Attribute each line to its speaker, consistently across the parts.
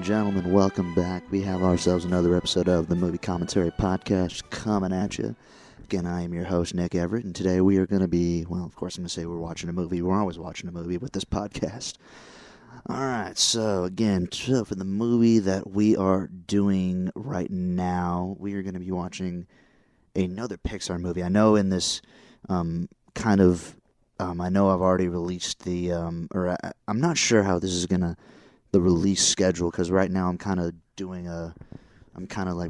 Speaker 1: gentlemen, welcome back. We have ourselves another episode of the Movie Commentary Podcast coming at you. Again, I am your host, Nick Everett, and today we are going to be, well, of course I'm going to say we're watching a movie. We're always watching a movie with this podcast. Alright, so for the movie that we are doing right now, we are going to be watching another Pixar movie. I know in this I know I've already released the, I'm not sure how this is going to, the release schedule, because right now I'm kind of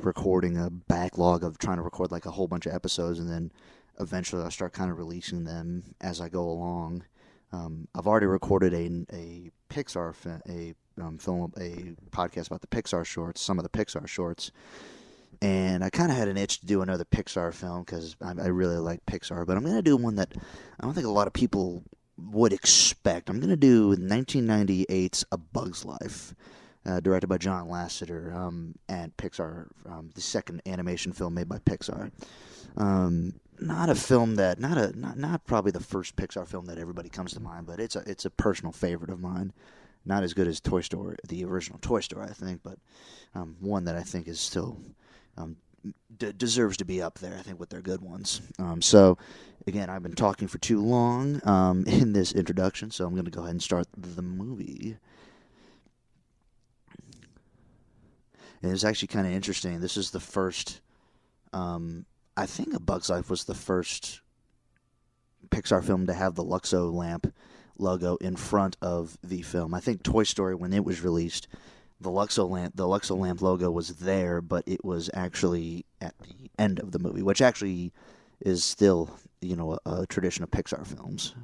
Speaker 1: recording a backlog of trying to record like a whole bunch of episodes, and then eventually I'll start kind of releasing them as I go along. I've already recorded a Pixar podcast about the Pixar shorts, some of the Pixar shorts, and I kind of had an itch to do another Pixar film because I really like Pixar, but I'm going to do one that I don't think a lot of people would expect. I'm going to do 1998's A Bug's Life, directed by John Lasseter, and Pixar, the second animation film made by Pixar. Not a film that, not probably the first Pixar film that everybody comes to mind, but it's a personal favorite of mine. Not as good as Toy Story, the original Toy Story, I think, but one that I think is still deserves to be up there, I think, with their good ones. So, again, I've been talking for too long in this introduction, so I'm going to go ahead and start the movie. And it's actually kind of interesting. This is the first, I think A Bug's Life was the first Pixar film to have the Luxo lamp logo in front of the film. I think Toy Story, when it was released, the Luxo lamp logo was there, but it was actually at the end of the movie, which actually is still, a tradition of Pixar films.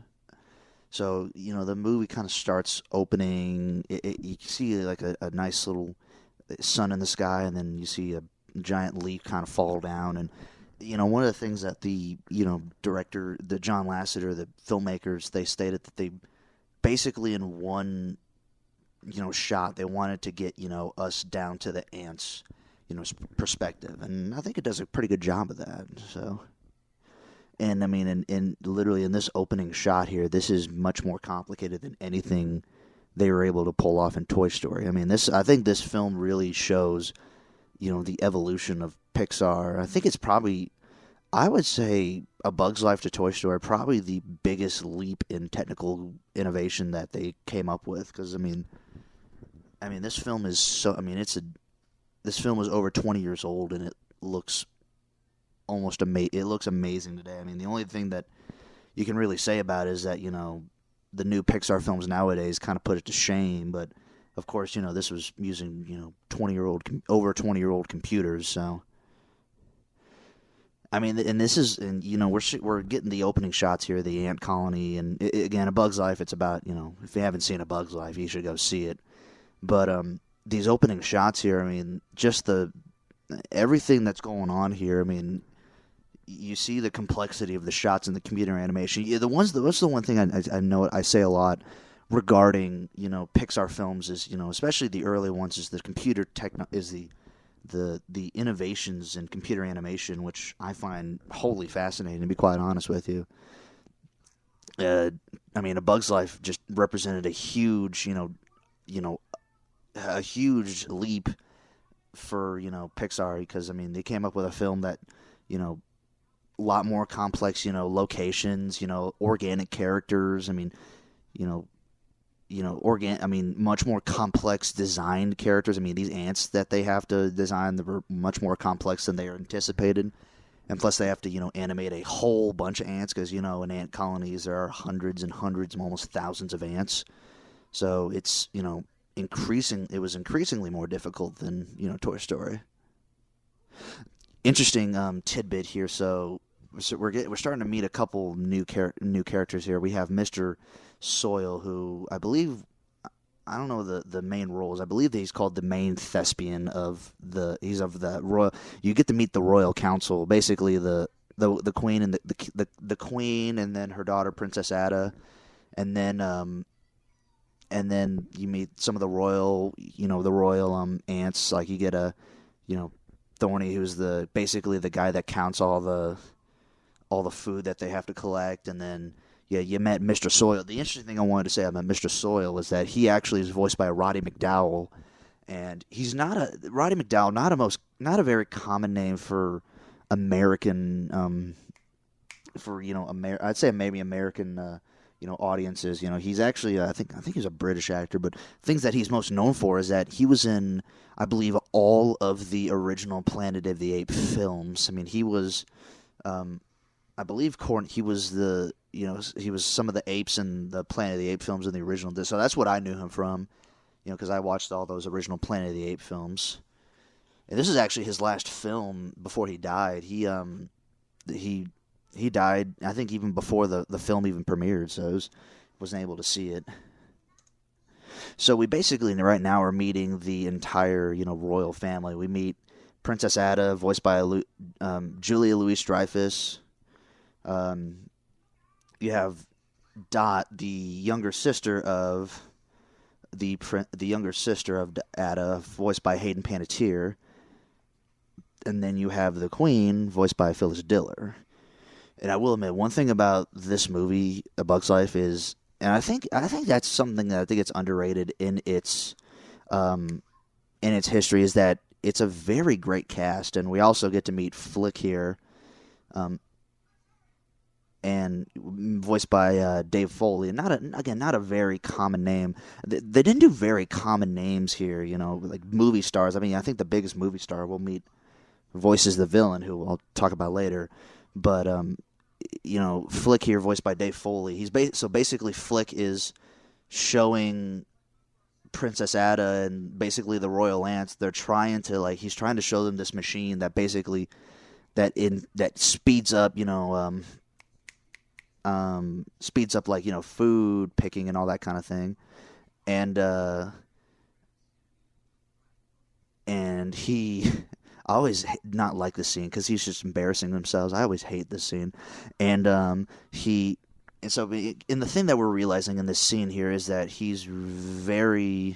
Speaker 1: So, the movie kind of starts opening. You see like a nice little sun in the sky, and then you see a giant leaf kind of fall down. And one of the things that the director, the John Lasseter, the filmmakers, they stated that they basically in one shot they wanted to get us down to the ants perspective, and I think it does a pretty good job of that. So, and I mean, in literally in this opening shot here, this is much more complicated than anything they were able to pull off in Toy Story. I mean, I think this film really shows, the evolution of Pixar. I think it's probably, I would say, A Bug's Life to Toy Story, probably the biggest leap in technical innovation that they came up with. Because I mean, this film is so. I mean, this film is over 20 years old, and it looks almost amazing. It looks amazing today. I mean, the only thing that you can really say about it is that the new Pixar films nowadays kind of put it to shame, but of course, this was using, over 20-year-old computers, so. I mean, and this is, and we're getting the opening shots here, the ant colony, and again, A Bug's Life, it's about, if you haven't seen A Bug's Life, you should go see it. But these opening shots here, I mean, just everything that's going on here, I mean, you see the complexity of the shots in the computer animation. Yeah, that's the one thing I know I say a lot regarding Pixar films is especially the early ones, is the computer is the innovations in computer animation, which I find wholly fascinating, to be quite honest with you. I mean, A Bug's Life just represented a huge a huge leap for Pixar, because I mean they came up with a film that a lot more complex locations, organic characters. I mean much more complex designed characters. I mean, these ants that they have to design, they're much more complex than they are anticipated. And plus they have to, animate a whole bunch of ants because, in ant colonies there are hundreds and hundreds, almost thousands of ants. So it's, it was increasingly more difficult than, Toy Story. Interesting tidbit here. So we're starting to meet a couple new characters here. We have Mr. Soil, who I believe, I don't know the main roles. I believe that he's called the main thespian of the royal. You get to meet the royal council, basically the queen and the queen, and then her daughter Princess Ada, and then you meet some of the royal ants. Like you get Thorny, who's basically the guy that counts all the food that they have to collect, and then. Yeah, you met Mr. Soil. The interesting thing I wanted to say about Mr. Soil is that he actually is voiced by Roddy McDowall, And he's not a Roddy McDowall, not a very common name for American, I'd say maybe American, audiences. He's actually, I think he's a British actor, but things that he's most known for is that he was in, I believe, all of the original Planet of the Apes films. I mean, he was, I believe, he was he was some of the apes in the Planet of the Apes films in the original. So that's what I knew him from, because I watched all those original Planet of the Apes films. And this is actually his last film before he died. He died, I think, even before the film even premiered, so wasn't able to see it. So we basically right now are meeting the entire, royal family. We meet Princess Ada, voiced by Julia Louis-Dreyfuss. You have Dot, the younger sister of Ada, voiced by Hayden Panettiere. And then you have the Queen, voiced by Phyllis Diller. And I will admit, one thing about this movie, A Bug's Life, is, and I think that's something that I think it's underrated in its history, is that it's a very great cast, and we also get to meet Flik here, and voiced by Dave Foley. Not a very common name. They didn't do very common names here, like movie stars. I mean, I think the biggest movie star we'll meet voices the villain, who I'll talk about later, but Flik here, voiced by Dave Foley. So basically Flik is showing Princess Ada and basically the royal aunts. He's trying to show them this machine that basically that speeds up, food picking and all that kind of thing, and he. I always not like this scene because he's just embarrassing themselves. I always hate this scene, and the thing that we're realizing in this scene here is that he's very,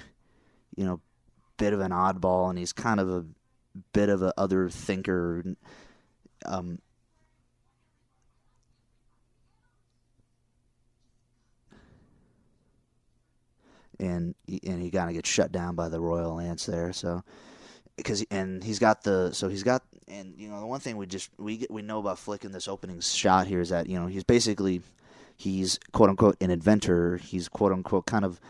Speaker 1: bit of an oddball, and he's kind of a bit of a other thinker. And he kind of gets shut down by the royal aunts there, so. The one thing we know about Flik in this opening shot here is that he's quote unquote an inventor. He's quote unquote kind of,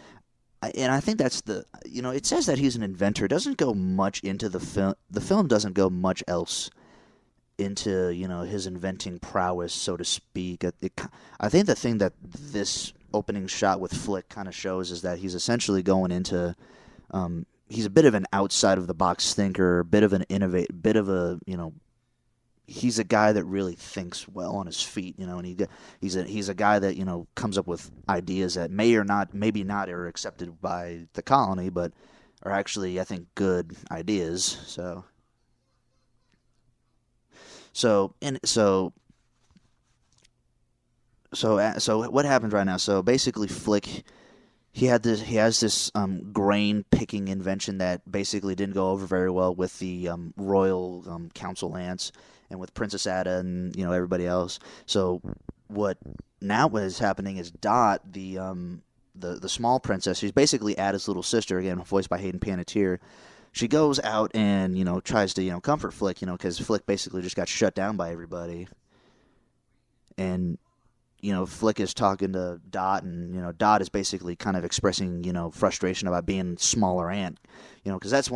Speaker 1: and I think that's it says that he's an inventor. It doesn't go much into the film. The film doesn't go much else into his inventing prowess, so to speak. I think the thing that this opening shot with Flik kind of shows is that he's essentially going into. He's a bit of an outside of the box thinker, bit of an he's a guy that really thinks well on his feet, and he's a guy that, comes up with ideas that maybe not are accepted by the colony, but are actually, I think, good ideas. So what happens right now? So basically Flik, He has this grain picking invention that basically didn't go over very well with the royal council ants and with Princess Ada and everybody else. So what is happening is Dot, the small princess, who's basically Ada's little sister, again voiced by Hayden Panettiere. She goes out and tries to comfort Flik, because Flik basically just got shut down by everybody, and. Flik is talking to Dot, and Dot is basically kind of expressing frustration about being smaller ant, because that's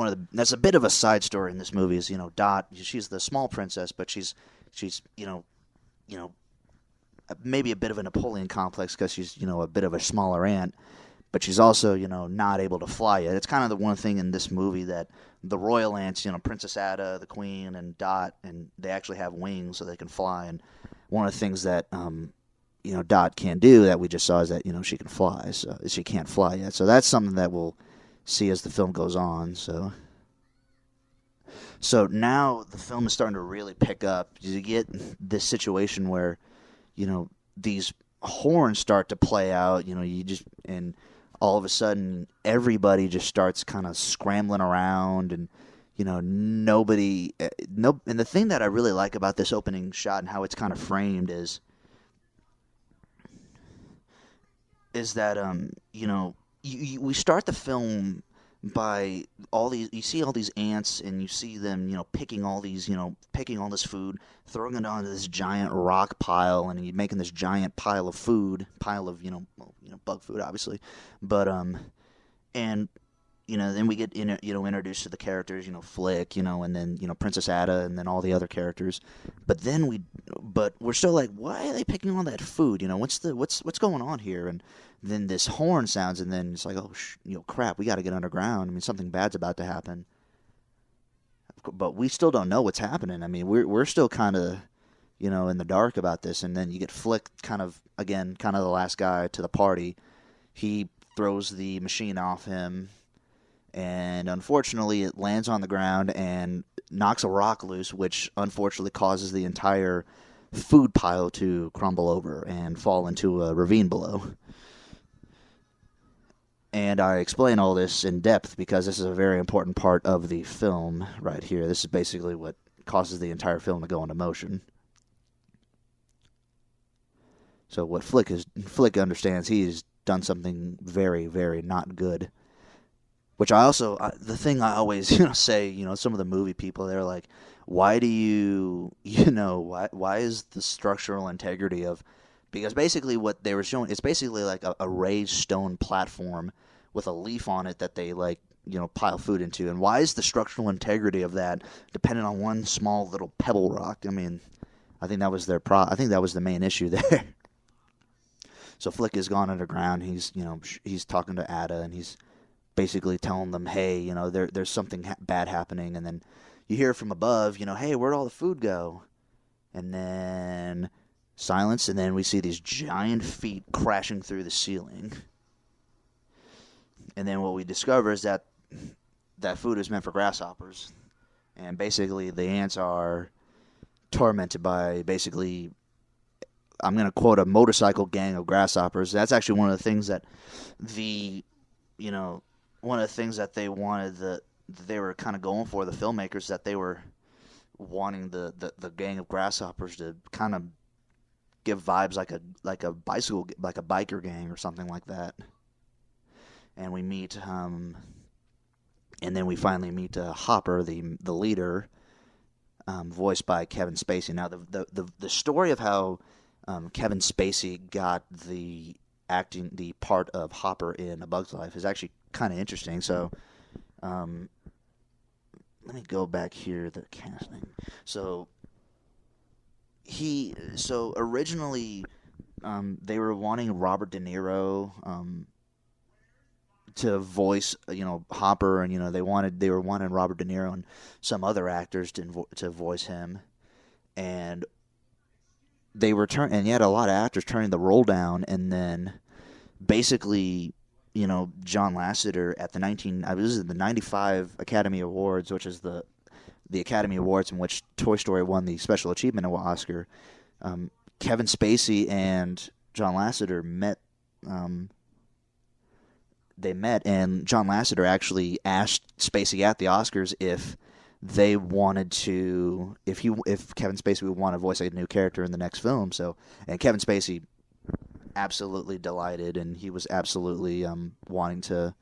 Speaker 1: a bit of a side story in this movie. Is Dot, she's the small princess, but she's maybe a bit of a Napoleon complex because she's a bit of a smaller ant, but she's also not able to fly yet. It's kind of the one thing in this movie that the royal ants, Princess Ada, the Queen, and Dot, and they actually have wings so they can fly. And one of the things that Dot can't do that we just saw is that, she can fly, so she can't fly yet. So that's something that we'll see as the film goes on. So now the film is starting to really pick up. You get this situation where, these horns start to play out, and all of a sudden everybody just starts kind of scrambling around, and, nobody, and the thing that I really like about this opening shot and how it's kind of framed is that we start the film by all these, you see all these ants, and you see them, picking all these, picking all this food, throwing it onto this giant rock pile, and making this giant pile of food, bug food, obviously, but and then we get introduced to the characters, Flik, and then Princess Ada, and then all the other characters, but we're still like, why are they picking all that food? What's going on here? And then this horn sounds, and then it's like, oh, crap, we got to get underground. I mean, something bad's about to happen, but we still don't know what's happening. I mean, we're still kind of, in the dark about this, and then you get Flik, kind of the last guy to the party. He throws the machine off him, and unfortunately it lands on the ground and knocks a rock loose, which unfortunately causes the entire food pile to crumble over and fall into a ravine below. And I explain all this in depth because this is a very important part of the film right here. This is basically what causes the entire film to go into motion. So what Flik understands, he's done something very, very not good. Which the thing I always, say, some of the movie people, they're like, why do why is the structural integrity of, because basically what they were showing, it's basically like a raised stone platform with a leaf on it that they pile food into. And why is the structural integrity of that dependent on one small little pebble rock? I mean, I think that was I think that was the main issue there. So Flik has gone underground. He's talking to Ada, and he's basically telling them, hey, there's something bad happening. And then you hear from above, hey, where'd all the food go? And then silence, and then we see these giant feet crashing through the ceiling. And then what we discover is that food is meant for grasshoppers. And basically the ants are tormented by, basically, I'm going to quote, a motorcycle gang of grasshoppers. That's actually one of the things that they wanted, they were kind of going for, the filmmakers, that they were wanting the gang of grasshoppers to kind of give vibes like a biker gang or something like that. And we meet, and then we finally meet Hopper, the leader, voiced by Kevin Spacey. Now the story of how Kevin Spacey got the part of Hopper in A Bug's Life is actually kind of interesting. So, let me go back here, the casting. So originally, they were wanting Robert De Niro to voice, Hopper, and they were wanting Robert De Niro and some other actors to voice him, and they were and you had a lot of actors turning the role down, and then basically, John Lasseter at the 95 Academy Awards, which is the Academy Awards in which Toy Story won the Special Achievement Oscar. Kevin Spacey and John Lasseter met. They met, and John Lasseter actually asked Spacey at the Oscars if they wanted to, if Kevin Spacey would want to voice a new character in the next film. So, and Kevin Spacey absolutely delighted, and he was absolutely wanting to,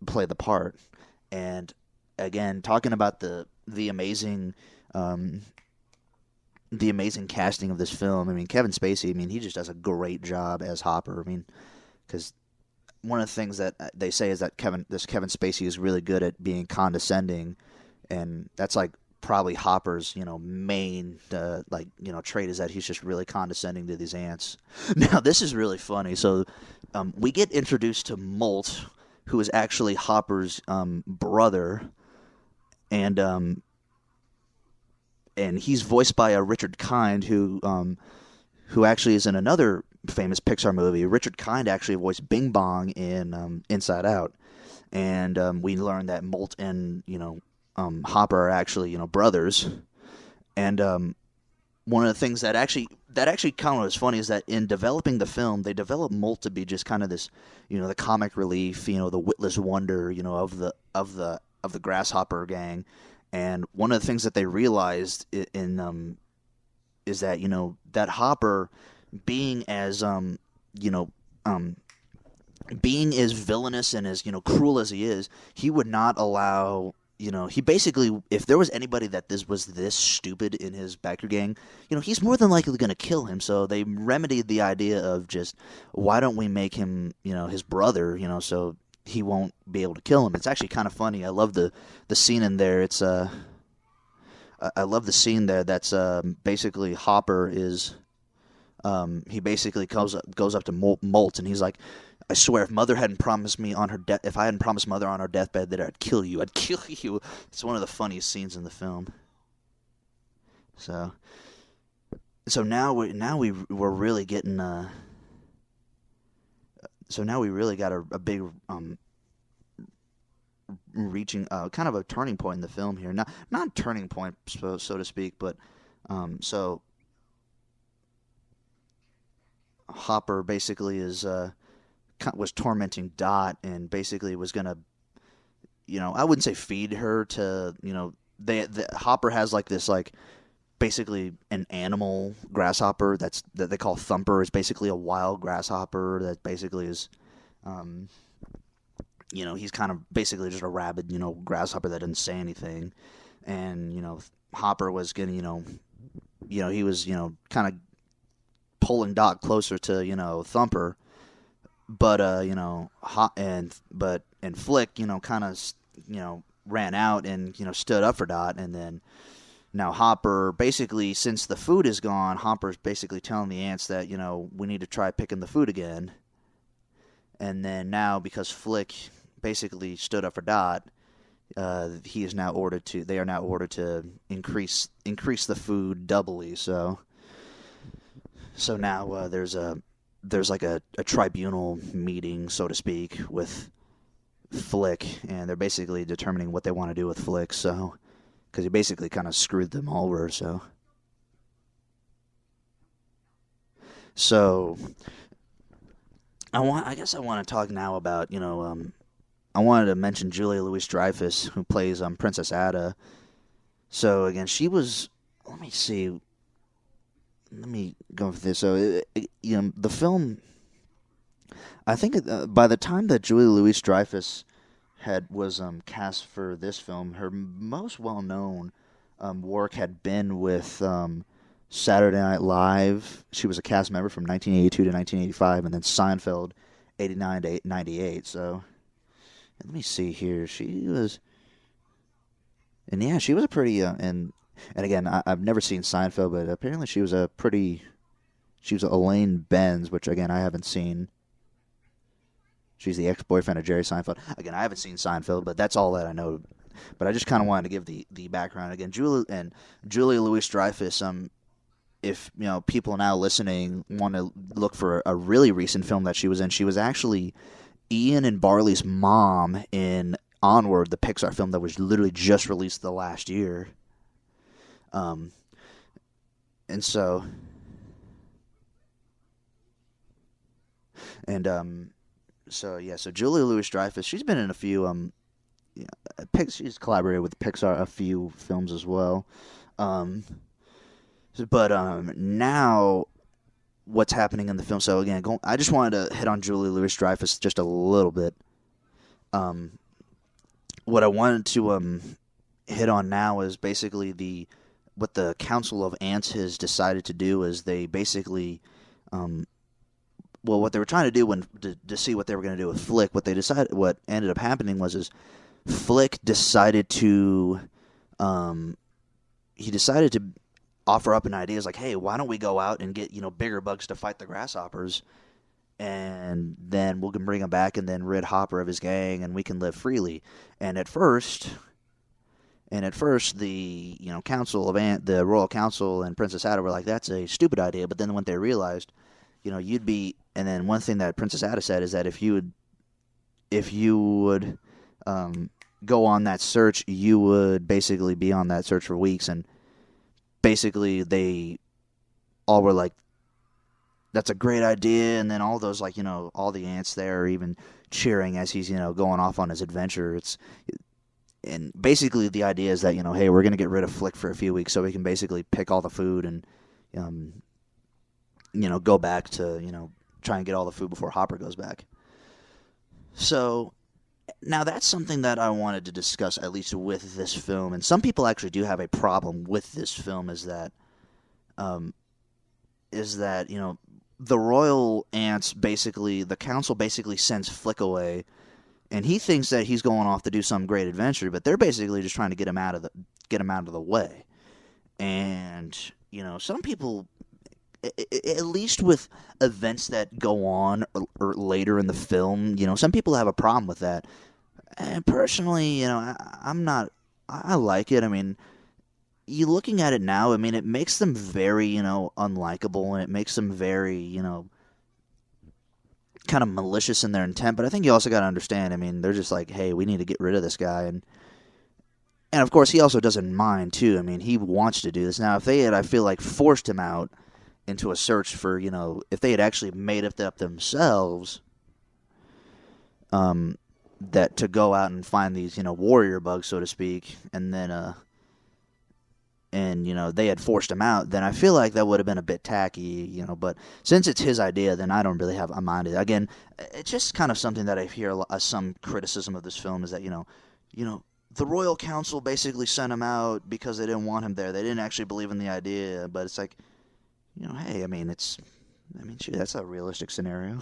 Speaker 1: play the part. And again, talking about the amazing casting of this film. I mean, Kevin Spacey, he just does a great job as Hopper. Because one of the things that they say is that Kevin Spacey is really good at being condescending, and that's like probably Hopper's, main, trait, is that he's just really condescending to these ants. Now, this is really funny. So, we get introduced to Molt, who is actually Hopper's brother, and he's voiced by Richard Kind, who actually is in another famous Pixar movie. Richard Kind actually voiced Bing Bong in Inside Out, and we learned that Molt and Hopper are actually brothers. And one of the things that actually kind of was funny is that in developing the film, they developed Molt to be just kind of this, the comic relief, the witless wonder, of the grasshopper gang. And one of the things that they realized in is that that Hopper, being as being as villainous and as cruel as he is, he would not allow. He basically, if there was anybody that was this stupid in his biker gang, he's more than likely going to kill him. So they remedied the idea of just, why don't we make him, his brother, so he won't be able to kill him. It's actually kind of funny. I love the scene in there. It's I love the scene there. That's basically Hopper is, he basically goes up to Molt, and he's like, I swear, if Mother hadn't promised me on her if I hadn't promised Mother on her deathbed that I'd kill you, I'd kill you. It's one of the funniest scenes in the film. So now we're really getting so now we really got a big reaching kind of a turning point in the film here. Not a turning point, so to speak, but so Hopper basically was tormenting Dot, and basically was gonna, I wouldn't say feed her to, Hopper has like this, like, basically an animal grasshopper that they call Thumper. Is basically a wild grasshopper that basically is, he's kind of basically just a rabid, grasshopper that doesn't say anything, and Hopper was gonna, he was kind of pulling Dot closer to Thumper. But Flik, kind of, ran out and stood up for Dot, and then now Hopper basically, since the food is gone, Hopper's basically telling the ants that we need to try picking the food again, and then now because Flik basically stood up for Dot, they are now ordered to increase the food doubly. So now there's like a tribunal meeting, so to speak, with Flik, and they're basically determining what they want to do with Flik, so, because he basically kind of screwed them over, so I guess I want to talk now about, I wanted to mention Julia Louis-Dreyfuss, who plays Princess Ada. So again, she was, let me go for this. So, the film, I think by the time that Julia Louis-Dreyfuss was cast for this film, her most well-known work had been with Saturday Night Live. She was a cast member from 1982 to 1985, and then Seinfeld, 89 to 98. So, let me see here. She was a pretty, and again, I've never seen Seinfeld, but apparently she was Elaine Benz, which again, I haven't seen. She's the ex-boyfriend of Jerry Seinfeld. Again, I haven't seen Seinfeld, but that's all that I know. But I just kind of wanted to give the background. Again, Julia Louis-Dreyfuss, if people now listening want to look for a really recent film that she was in, she was actually Ian and Barley's mom in Onward, the Pixar film that was literally just released the last year. So Julia Louis-Dreyfuss, she's been in a few, she's collaborated with Pixar a few films as well. But now what's happening in the film? So again, I just wanted to hit on Julia Louis-Dreyfuss just a little bit. What I wanted to hit on now is basically what the Council of Ants has decided to do is they basically, what they were trying to do to see what they were going to do with Flik, what ended up happening was Flik decided to, offer up an idea. It's like, hey, why don't we go out and get bigger bugs to fight the grasshoppers, and then we can bring him back and then rid Hopper of his gang, and we can live freely. And at first, the Council of the Royal Council and Princess Ada were like, that's a stupid idea. But then when they realized, you'd be, and then one thing that Princess Ada said is that if you would go on that search, you would basically be on that search for weeks, and basically they all were like, that's a great idea. And then all those, all the ants there are even cheering as he's, going off on his adventure. And basically the idea is that, hey, we're going to get rid of Flik for a few weeks so we can basically pick all the food and, go back to, try and get all the food before Hopper goes back. So now that's something that I wanted to discuss, at least with this film, and some people actually do have a problem with this film. Um, is that the royal ants basically, the council basically sends Flik away, and he thinks that he's going off to do some great adventure, but they're basically just trying to get him out of the way. And some people, at least with events that go on or later in the film, some people have a problem with that. And personally, I'm not. I like it. I mean, you looking at it now, I mean, it makes them very, unlikable, and it makes them very, kind of malicious in their intent. But I think you also got to understand, I mean, they're just like, hey, we need to get rid of this guy. And of course, he also doesn't mind, too. I mean, he wants to do this. Now, if they had, I feel like, forced him out into a search for, if they had actually made it up themselves, that to go out and find these, warrior bugs, so to speak, and then, they had forced him out, then I feel like that would have been a bit tacky, but since it's his idea, then I don't really have a mind. Again, it's just kind of something that I hear some criticism of this film is that, the Royal Council basically sent him out because they didn't want him there. They didn't actually believe in the idea, but it's like, hey, I mean, shoot, that's a realistic scenario.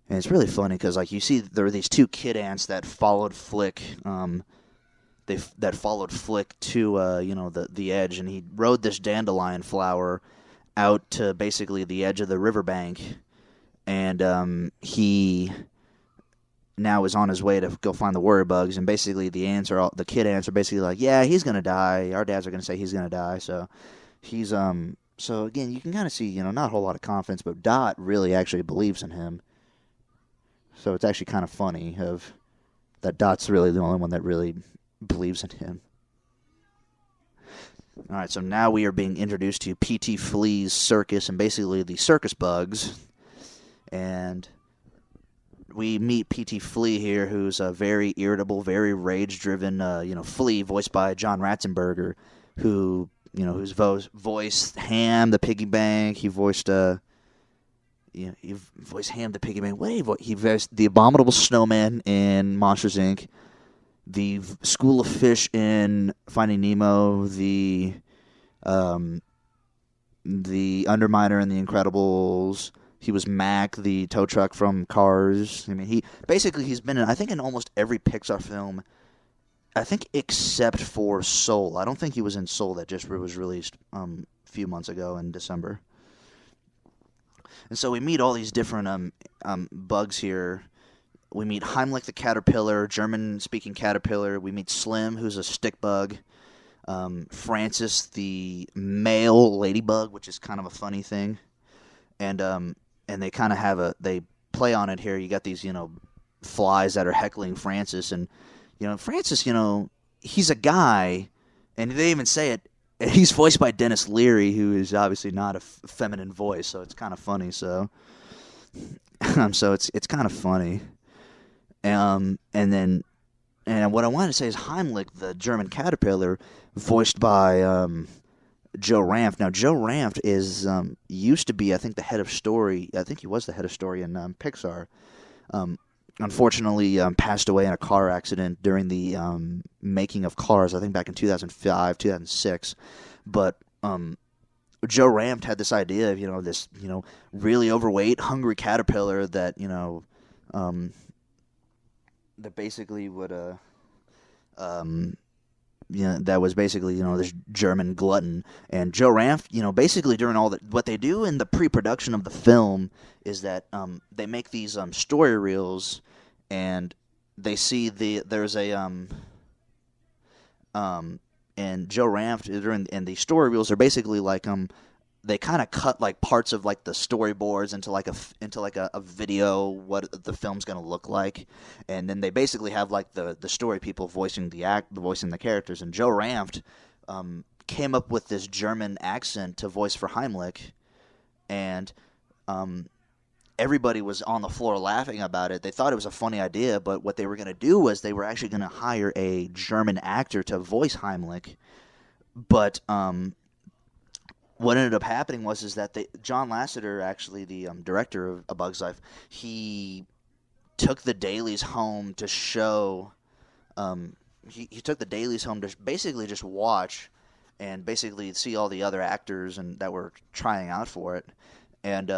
Speaker 1: And it's really funny because, like, you see there are these two kid ants that followed Flik. That followed Flik to the edge, and he rode this dandelion flower out to basically the edge of the riverbank, and he now is on his way to go find the warrior bugs. And basically, the kid ants are basically like, yeah, he's gonna die. Our dads are gonna say he's gonna die. So he's So again, you can kind of see not a whole lot of confidence, but Dot really actually believes in him. So it's actually kind of funny that Dot's really the only one that really believes in him. All right, so now we are being introduced to P.T. Flea's circus and basically the circus bugs. And we meet P.T. Flea here, who's a very irritable, very rage-driven, Flea, voiced by John Ratzenberger, who's voiced Ham the Piggy Bank. He voiced he voiced Ham the Piggy Bank. He voiced the Abominable Snowman in Monsters, Inc., the School of Fish in Finding Nemo, the Underminer in The Incredibles. He was Mac, the tow truck from Cars. I mean, he's been in, I think, in almost every Pixar film, I think, except for Soul. I don't think he was in Soul that just was released a few months ago in December. And so we meet all these different bugs here. We meet Heimlich the caterpillar, German-speaking caterpillar. We meet Slim, who's a stick bug. Francis, the male ladybug, which is kind of a funny thing. And they kind of they play on it here. You got these, flies that are heckling Francis. And, Francis, he's a guy, and they even say it. He's voiced by Dennis Leary, who is obviously not a feminine voice, so it's kind of funny. So, so it's kind of funny. And what I wanted to say is Heimlich, the German caterpillar, voiced by Joe Ranft. Now, Joe Ranft is used to be, I think, the head of story. I think he was the head of story in Pixar. Unfortunately, passed away in a car accident during the making of Cars, I think back in 2005, 2006. But Joe Ranft had this idea of, this, really overweight, hungry caterpillar that, that basically would, that was basically, this German glutton. And Joe Ranft, basically during what they do in the pre-production of the film is that they make these story reels, and they see there's a and Joe Ranft and the story reels are basically like they kind of cut like parts of like the storyboards into like a video, what the film's gonna look like, and then they basically have like the story people voicing the characters. And Joe Ranft came up with this German accent to voice for Heimlich, and everybody was on the floor laughing about it. They thought it was a funny idea, but what they were going to do was they were actually going to hire a German actor to voice Heimlich. But what ended up happening was that John Lasseter, actually the director of A Bug's Life, he took the dailies home to show. He took the dailies home to basically just watch and basically see all the other actors and that were trying out for it. And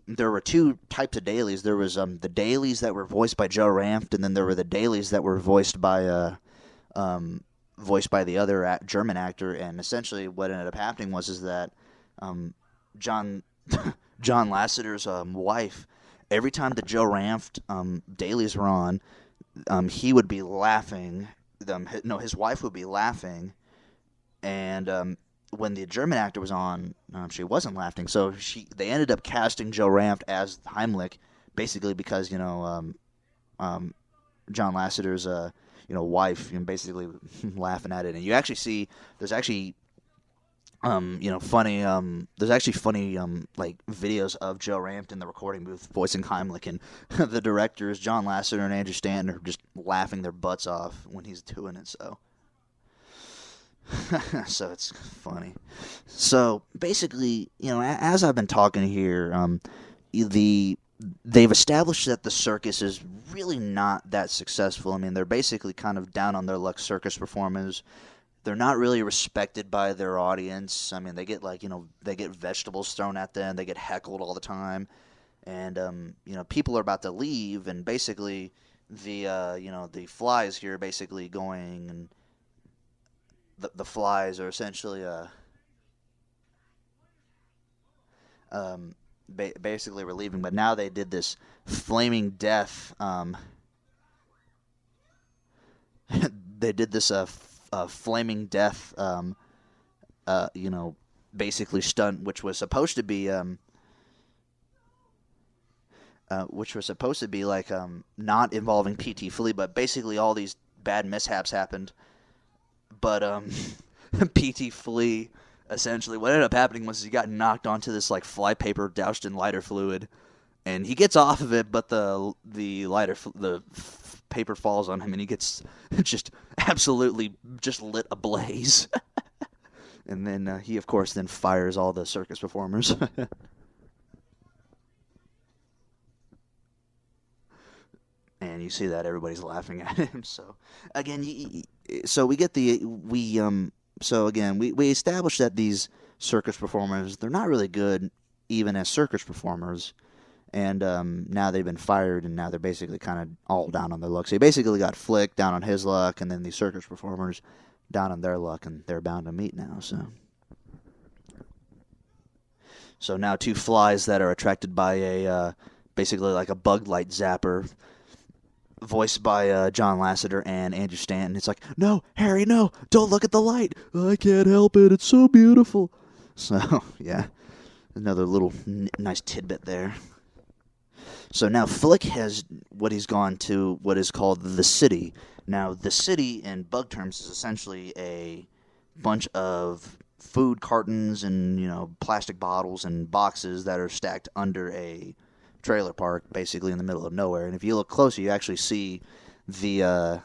Speaker 1: there were two types of dailies. There was the dailies that were voiced by Joe Ranft, and then there were the dailies that were voiced by the other German actor. And essentially, what ended up happening was that John John Lasseter's wife, every time the Joe Ranft dailies were on, he would be laughing. His wife would be laughing, and when the German actor was on, she wasn't laughing. So they ended up casting Joe Ranft as Heimlich, basically because John Lasseter's wife, basically laughing at it. And you actually see there's actually funny like videos of Joe Ranft in the recording booth voicing Heimlich, and the directors John Lasseter and Andrew Stanton are just laughing their butts off when he's doing it. So it's funny. So basically, as I've been talking here, they've established that the circus is really not that successful. I mean, they're basically kind of down on their luck circus performers. They're not really respected by their audience. I mean, they get they get vegetables thrown at them. They get heckled all the time, and people are about to leave, and basically the flies here basically going and. The flies are essentially basically relieving, but now they did this flaming death. They did this flaming death. Basically stunt, which was supposed to be like not involving P.T. Flik, but basically all these bad mishaps happened. But P.T. Flik, essentially, what ended up happening was he got knocked onto this like fly paper doused in lighter fluid, and he gets off of it, but the paper falls on him, and he gets just absolutely just lit ablaze. And then he, of course, then fires all the circus performers. And you see that everybody's laughing at him. So again, we established that these circus performers, they're not really good even as circus performers, and now they've been fired, and now they're basically kind of all down on their luck. So you basically got Flik down on his luck, and then the circus performers down on their luck, and they're bound to meet now. So now two flies that are attracted by a basically like a bug light zapper, voiced by John Lasseter and Andrew Stanton. It's like, no, Harry, no, don't look at the light. I can't help it. It's so beautiful. So, yeah, another little nice tidbit there. So now Flik has he's gone to what is called the city. Now, the city in bug terms is essentially a bunch of food cartons and, plastic bottles and boxes that are stacked under a trailer park, basically in the middle of nowhere. And if you look closer, you actually see the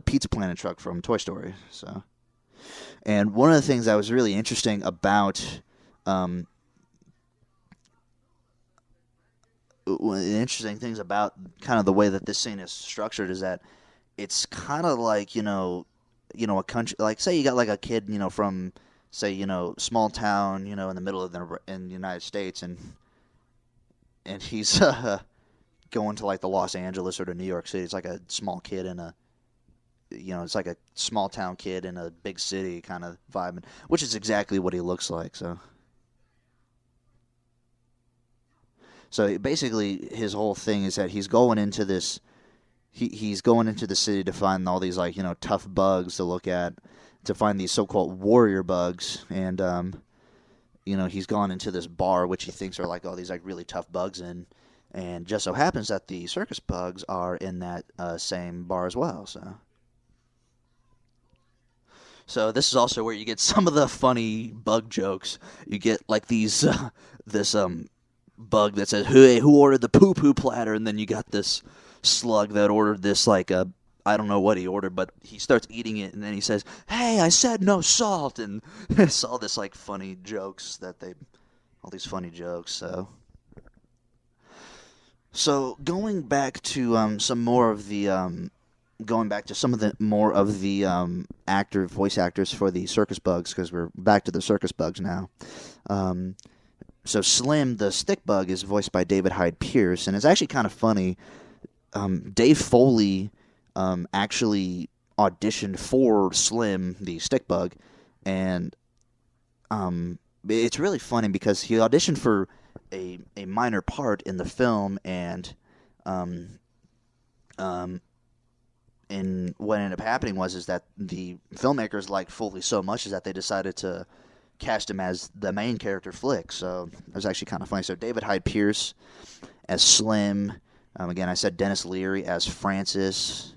Speaker 1: Pizza Planet truck from Toy Story. So, and one of the things that was really interesting about kind of the way that this scene is structured is that it's kind of like a country, like say you got like a kid from say, small town, in the middle of in the United States, and he's going to like the Los Angeles or to New York City. It's like a small kid it's like a small town kid in a big city kind of vibe, which is exactly what he looks like. So basically, his whole thing is that he's going into this. He's going into the city to find all these tough bugs to look at, to find these so-called warrior bugs, and he's gone into this bar which he thinks are like all these like really tough bugs in, and just so happens that the circus bugs are in that same bar as well. So this is also where you get some of the funny bug jokes. You get like these this bug that says, "Hey, who ordered the poo-poo platter?" And then you got this slug that ordered this like a I don't know what he ordered, but he starts eating it, and then he says, "Hey, I said no salt," and it's all this like funny jokes all these funny jokes. So going back to some more of the going back to some of the more of the voice actors for the circus bugs, because we're back to the circus bugs now. So Slim, the stick bug, is voiced by David Hyde Pierce, and it's actually kind of funny. Dave Foley actually auditioned for Slim, the stick bug, and it's really funny because he auditioned for a minor part in the film, and what ended up happening was that the filmmakers liked Foley so much is that they decided to cast him as the main character, Flik. So it was actually kind of funny. So David Hyde Pierce as Slim. Again, I said Dennis Leary as Francis.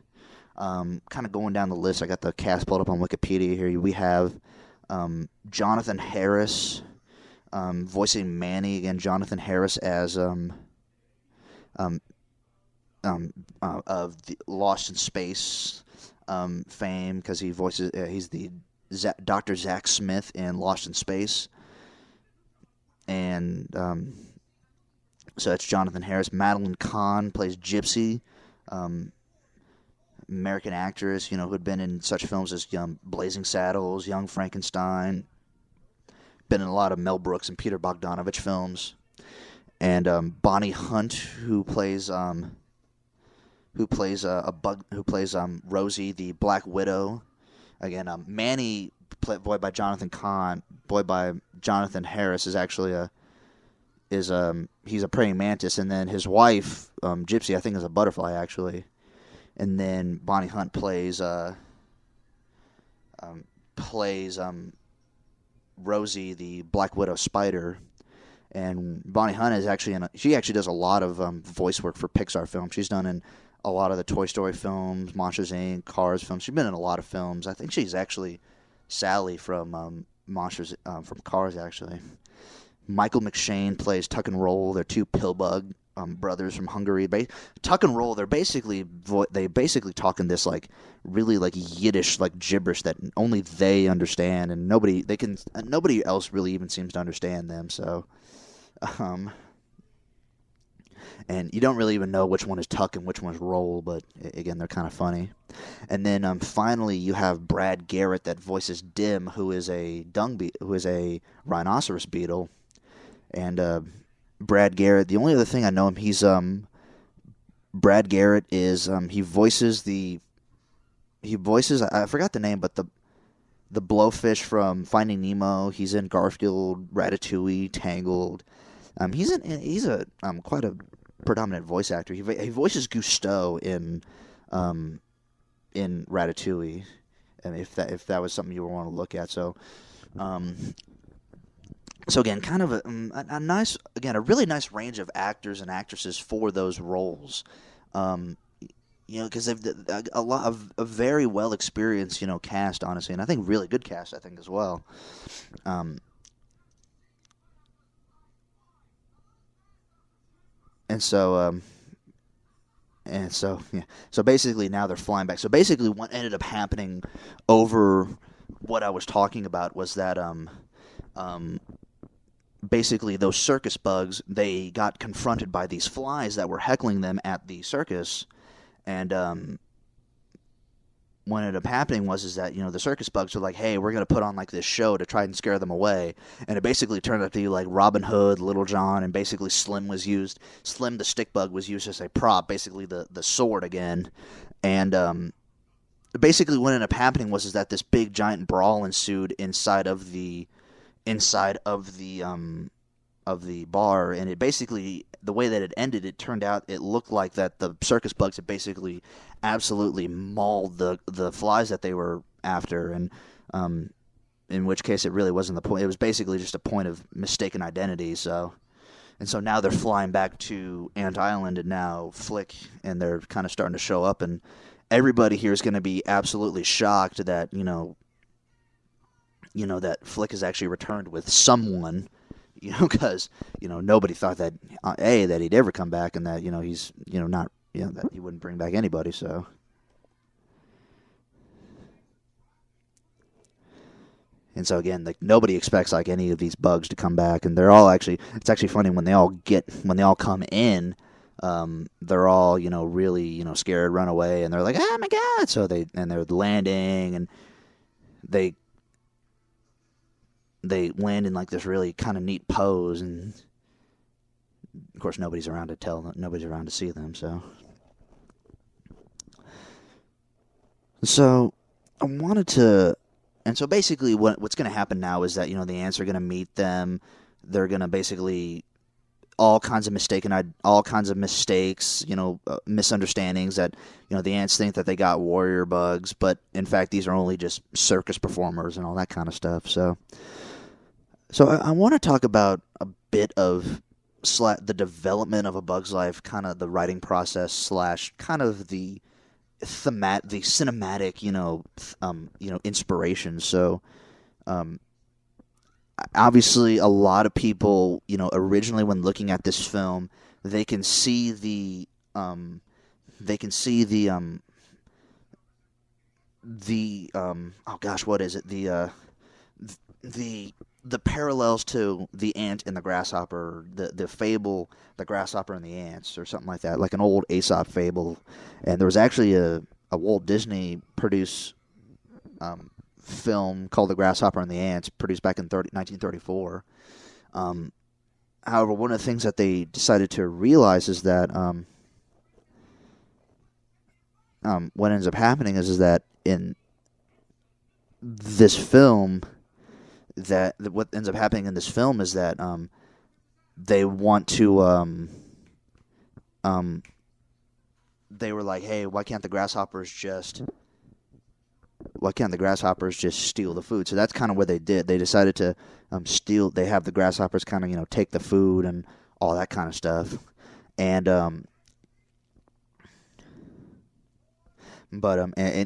Speaker 1: Kind of going down the list, I got the cast pulled up on Wikipedia here. We have Jonathan Harris voicing Manny. Again, Jonathan Harris as of the Lost in Space fame, because he voices he's the Dr. Zach Smith in Lost in Space, and so that's Jonathan Harris. Madeline Kahn plays Gypsy, American actress, who had been in such films as Blazing Saddles, Young Frankenstein, been in a lot of Mel Brooks and Peter Bogdanovich films, and Bonnie Hunt, who plays Rosie, the Black Widow. Again, Manny, voiced by Jonathan Harris, is actually he's a praying mantis, and then his wife, Gypsy, I think, is a butterfly actually, and then Bonnie Hunt plays Rosie, the Black Widow spider, and Bonnie Hunt is actually she actually does a lot of voice work for Pixar films. She's done in a lot of the Toy Story films, Monsters Inc., Cars films. She's been in a lot of films. I think she's actually Sally from from Cars, actually. Michael McShane plays Tuck and Roll. They're two pillbug brothers from Hungary. Tuck and Roll, they basically talk in this like really like Yiddish like gibberish that only they understand, and nobody else really even seems to understand them. So, and you don't really even know which one is Tuck and which one is Roll, but again, they're kind of funny. And then finally, you have Brad Garrett that voices Dim, who is a rhinoceros beetle. And Brad Garrett, the only other thing I know him, he's Brad Garrett is he voices I forgot the name, but the blowfish from Finding Nemo. He's in Garfield, Ratatouille, Tangled. He's a quite a predominant voice actor. He voices Gusteau in Ratatouille, and if that was something you would want to look at. So again, kind of a nice, again, a really nice range of actors and actresses for those roles. Because they've a lot of a very well experienced, cast, honestly, and I think really good cast, I think, as well. So basically now they're flying back. So basically what ended up happening over what I was talking about was that basically those circus bugs, they got confronted by these flies that were heckling them at the circus, and what ended up happening was that the circus bugs were like, hey, we're going to put on like this show to try and scare them away, and it basically turned out to be like Robin Hood, Little John, and basically Slim the stick bug was used as a prop, basically the sword again, and basically what ended up happening was that this big giant brawl ensued inside of the bar, and it basically, the way that it ended, it turned out, it looked like that the circus bugs had basically absolutely mauled the flies that they were after, and in which case it really wasn't the point. It was basically just a point of mistaken identity. So now they're flying back to Ant Island, and now Flik, and they're kind of starting to show up, and everybody here is going to be absolutely shocked that that Flik has actually returned with someone, because nobody thought that that he'd ever come back, and that he's not that he wouldn't bring back anybody. So And so again, like nobody expects like any of these bugs to come back, and they're all actually. It's actually funny when they all come in. They're all really scared, run away, and they're like, oh my god! So they're landing, and they land in like this really kind of neat pose, and of course nobody's around to tell them, nobody's around to see them. So I wanted to. And so basically what's going to happen now is that, the ants are going to meet them. They're going to basically all kinds of mistakes, misunderstandings that, the ants think that they got warrior bugs, but in fact these are only just circus performers and all that kind of stuff. So I want to talk about a bit of the development of A Bug's Life, kind of the writing process / kind of the cinematic, inspiration. So, obviously, a lot of people, originally when looking at this film, they can see the oh gosh, what is it? The parallels to the ant and the grasshopper, the fable, the grasshopper and the ants, or something like that, like an old Aesop fable. And there was actually a Walt Disney produced film called The Grasshopper and the Ants, produced back in 1934. However, one of the things that they decided to realize is that what ends up happening is that in this film, what ends up happening in this film is that they want to they were like, hey, why can't the grasshoppers just steal the food? So that's kind of what they did. They decided to steal. They have the grasshoppers kind of take the food and all that kind of stuff. And and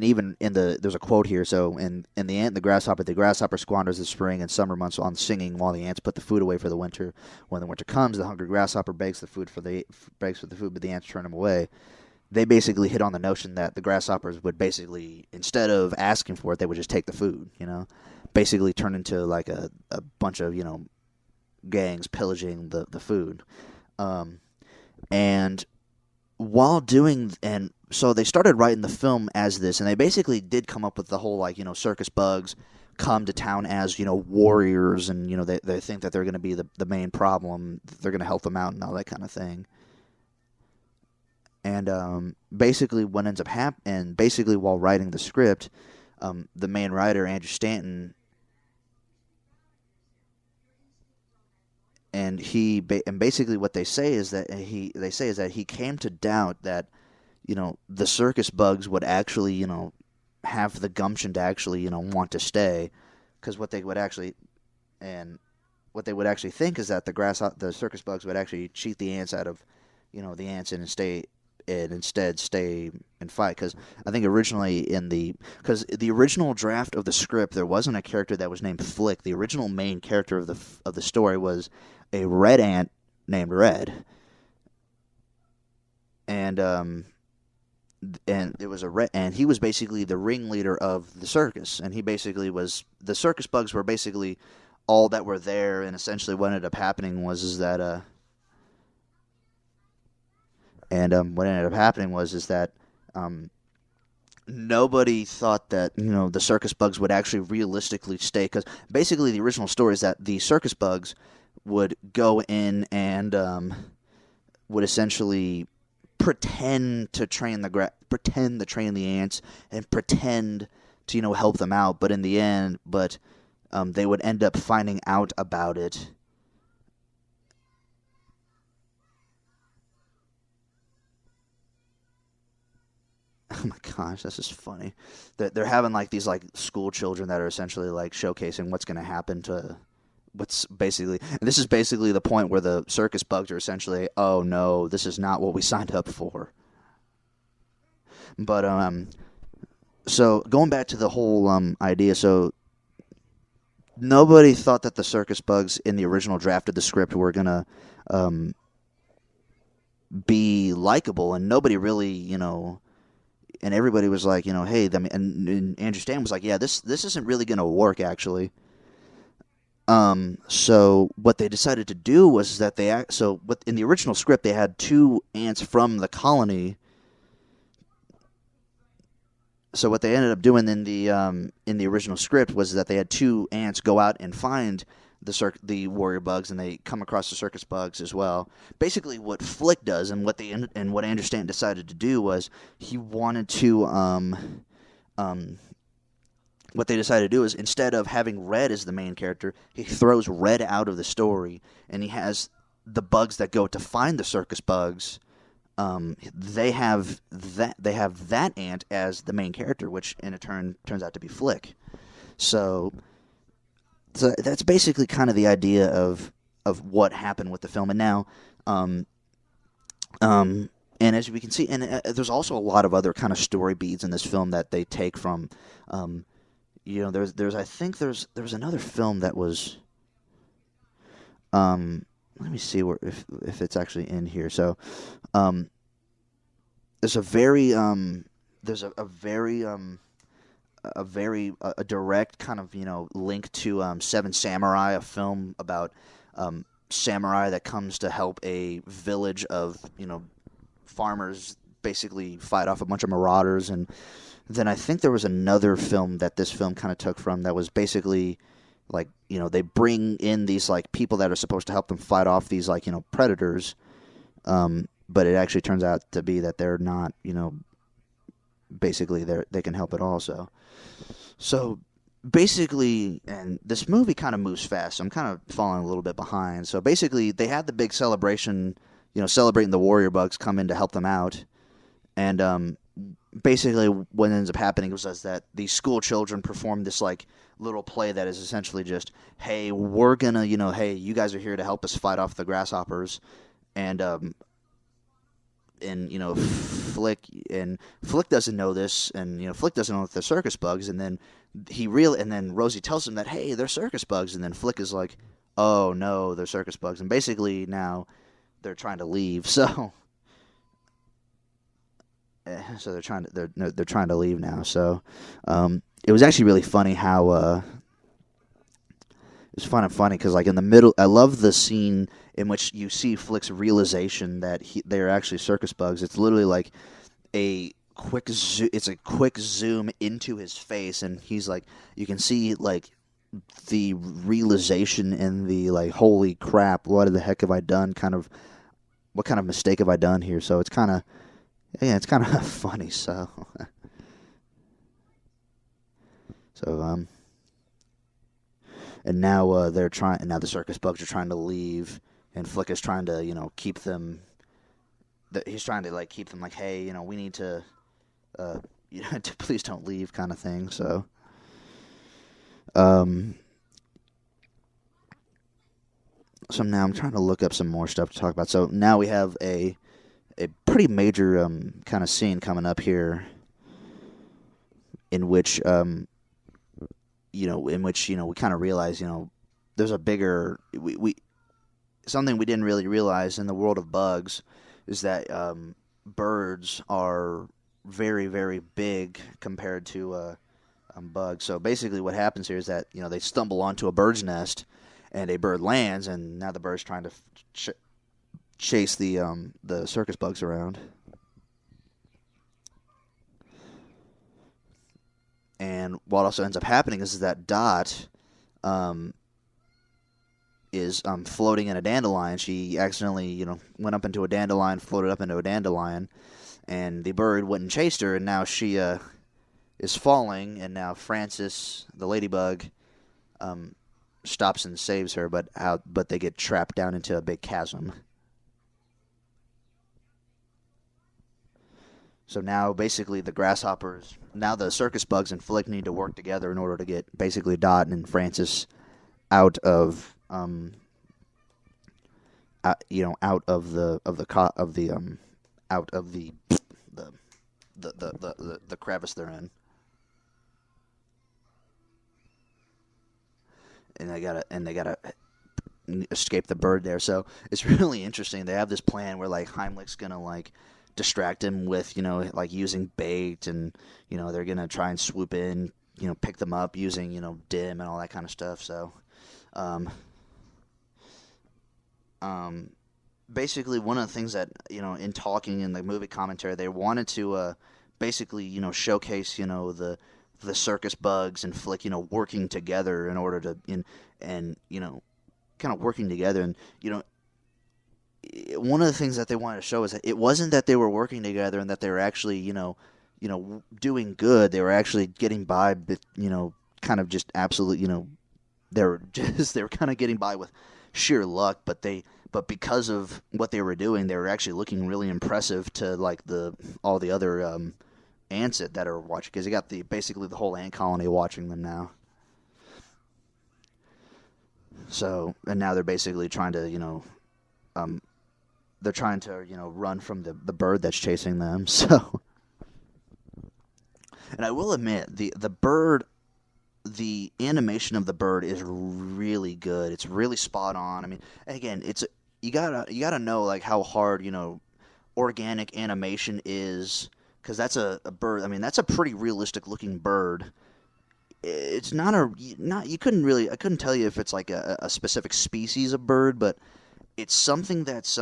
Speaker 1: even in there's a quote here. So in the ant and the grasshopper squanders the spring and summer months on singing, while the ants put the food away for the winter. When the winter comes, the hungry grasshopper begs for the food, but the ants turn him away. They basically hit on the notion that the grasshoppers would basically, instead of asking for it, they would just take the food. Basically turn into like a bunch of gangs pillaging the food. And while doing, and so they started writing the film as this, and they basically did come up with the whole circus bugs come to town as warriors, and they think that they're going to be the main problem, they're going to help them out and all that kind of thing. And basically what ends up happening, basically while writing the script, the main writer, Andrew Stanton, and basically what they say is that he came to doubt that the circus bugs would actually have the gumption to actually want to stay, because what they would actually think is that the circus bugs would actually cheat the ants out of the ants and instead stay and fight. Because I think originally because the original draft of the script, there wasn't a character that was named Flik. The original main character of the story was a red ant named Red, and it was and he was basically the ringleader of the circus, and he basically was, the circus bugs were basically all that were there, and essentially what ended up happening was that nobody thought that the circus bugs would actually realistically stay, because basically the original story is that the circus bugs would go in and would essentially pretend to train the ants and pretend to help them out, but in the end, they would end up finding out about it. Oh my gosh, this is funny. They're having like these like school children that are essentially like showcasing what's going to happen to what's basically, and this is basically the point where the circus bugs are essentially, oh no, this is not what we signed up for. But so going back to the whole idea, so nobody thought that the circus bugs in the original draft of the script were gonna be likable, and nobody really, and everybody was like, hey, and Andrew Stanton was like, yeah, this isn't really gonna work actually. So what they decided to do was that in the original script they had two ants from the colony. So what they ended up doing in the original script was that they had two ants go out and find the warrior bugs, and they come across the circus bugs as well. Basically, what Flik does, and what I understand decided to do was he wanted to what they decided to do is, instead of having Red as the main character, he throws Red out of the story, and he has the bugs that go to find the circus bugs. They have that ant as the main character, which in turn turns out to be Flik. So that's basically kind of the idea of what happened with the film. And now, and as we can see, and there's also a lot of other kind of story beats in this film that they take from, there's another film that was, let me see if it's actually in here. So, there's a very direct kind of link to Seven Samurai, a film about samurai that comes to help a village of farmers basically fight off a bunch of marauders. And then I think there was another film that this film kind of took from that was basically like they bring in these like people that are supposed to help them fight off these like predators, but it actually turns out to be that they're not basically they can help at all. So basically, and this movie kind of moves fast, so I'm kind of falling a little bit behind. So basically, they had the big celebration, celebrating the warrior bugs come in to help them out, and basically what ends up happening was that these school children perform this like little play that is essentially just, hey, we're gonna, hey, you guys are here to help us fight off the grasshoppers, and Flik doesn't know this, and Flik doesn't know that they're circus bugs, and then Rosie tells him that, hey, they're circus bugs, and then Flik is like, oh no, they're circus bugs, and basically now they're trying to leave. So they're trying to leave now. So it was actually really funny how it was funny because like in the middle, I love the scene in which you see Flik's realization that they're actually circus bugs. It's literally like a quick zoom into his face, and he's like, you can see like the realization and the like, holy crap, what the heck have I done? What kind of mistake have I done here? So it's kind of funny. So and now now the circus bugs are trying to leave, and Flik is trying to keep them. He's trying to like keep them like, hey, we need to, to please don't leave, kind of thing. So, so now I'm trying to look up some more stuff to talk about. So now we have a pretty major kind of scene coming up here, in which we kind of realize there's a bigger something we didn't really realize in the world of bugs is that birds are very, very big compared to bugs. So basically what happens here is that they stumble onto a bird's nest, and a bird lands, and now the bird's trying to chase the circus bugs around. And what also ends up happening is that Dot is floating in a dandelion. She accidentally, went up into a dandelion, floated up into a dandelion, and the bird went and chased her, and now she is falling, and now Frances, the ladybug, stops and saves her, but they get trapped down into a big chasm. So now, basically, the grasshoppers, now the circus bugs and Flik need to work together in order to get basically Dot and Frances out of the crevice they're in. And they gotta escape the bird there. So it's really interesting. They have this plan where like Heimlich's gonna like distract him with like using bait, and they're gonna try and swoop in, pick them up using dim and all that kind of stuff. So Um, Basically, one of the things that, in talking in the movie commentary, they wanted to basically, showcase, the circus bugs and Flik, working together in order to, and kind of working together. And, one of the things that they wanted to show is that it wasn't that they were working together and that they were actually, doing good. They were actually getting by, but, kind of just absolute, they were kind of getting by with sheer luck, but because of what they were doing, they were actually looking really impressive to like all the other ants that are watching, because you got basically the whole ant colony watching them now. So, and now they're basically trying to, they're trying to, run from the bird that's chasing them. So, and I will admit, the bird, the animation of the bird is really good. It's really spot on. I mean, again, you gotta know like how hard organic animation is, because that's a bird. I mean, that's a pretty realistic looking bird. It's I couldn't tell you if it's like a specific species of bird, but it's something that's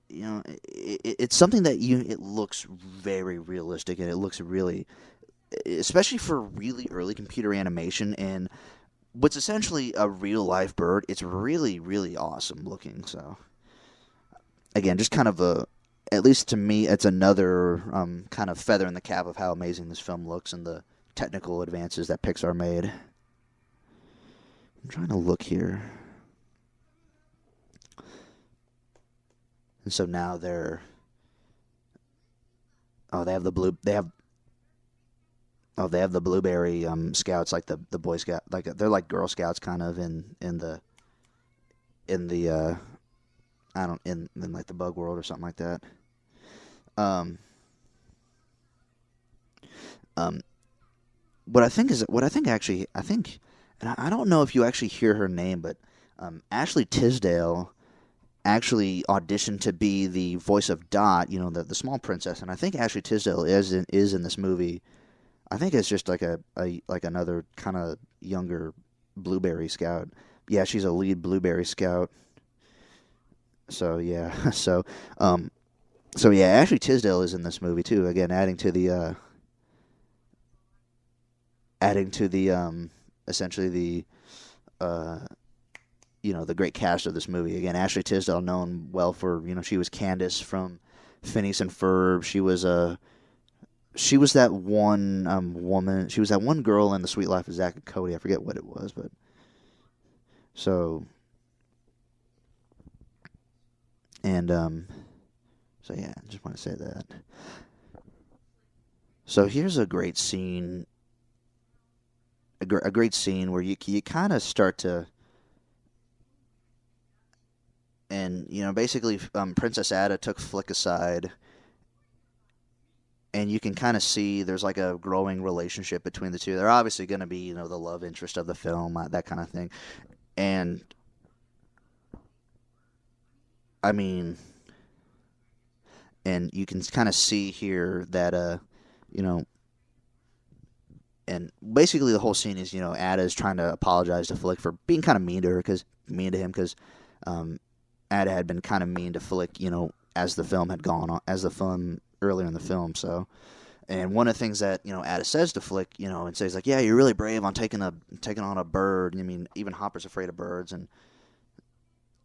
Speaker 1: it's something that it looks very realistic, and it looks really, especially for really early computer animation and what's essentially a real life bird. It's really, really awesome looking. So again, just kind of at least to me, it's another kind of feather in the cap of how amazing this film looks and the technical advances that Pixar made. I'm trying to look here. And so now they have the blueberry scouts, like the Boy Scout, like they're like Girl Scouts kind of in like the bug world or something like that. What I think, and I don't know if you actually hear her name, but Ashley Tisdale actually auditioned to be the voice of Dot, the small princess, and I think Ashley Tisdale is in this movie. I think it's just like like another kind of younger blueberry scout. Yeah, she's a lead blueberry scout. So yeah, so yeah, Ashley Tisdale is in this movie too. Again, adding to the essentially the the great cast of this movie. Again, Ashley Tisdale, known well for, she was Candace from Phineas and Ferb. She was that one woman. She was that one girl in The Sweet Life of Zack and Cody. I forget what it was, but so yeah, I just want to say that. So here's a great scene. A great scene where you kind of start to. And, basically, Princess Ada took Flik aside, and you can kind of see there's like a growing relationship between the two. They're obviously going to be, the love interest of the film, that kind of thing. And, I mean, and you can kind of see here that, and basically the whole scene is, Ada's trying to apologize to Flik for being kind of mean to him, because, Ada had been kind of mean to Flik, as the film had gone on, as the film earlier in the film. So, and one of the things that Ada says to Flik, and says like, "Yeah, you're really brave on taking on a bird. I mean, even Hopper's afraid of birds," and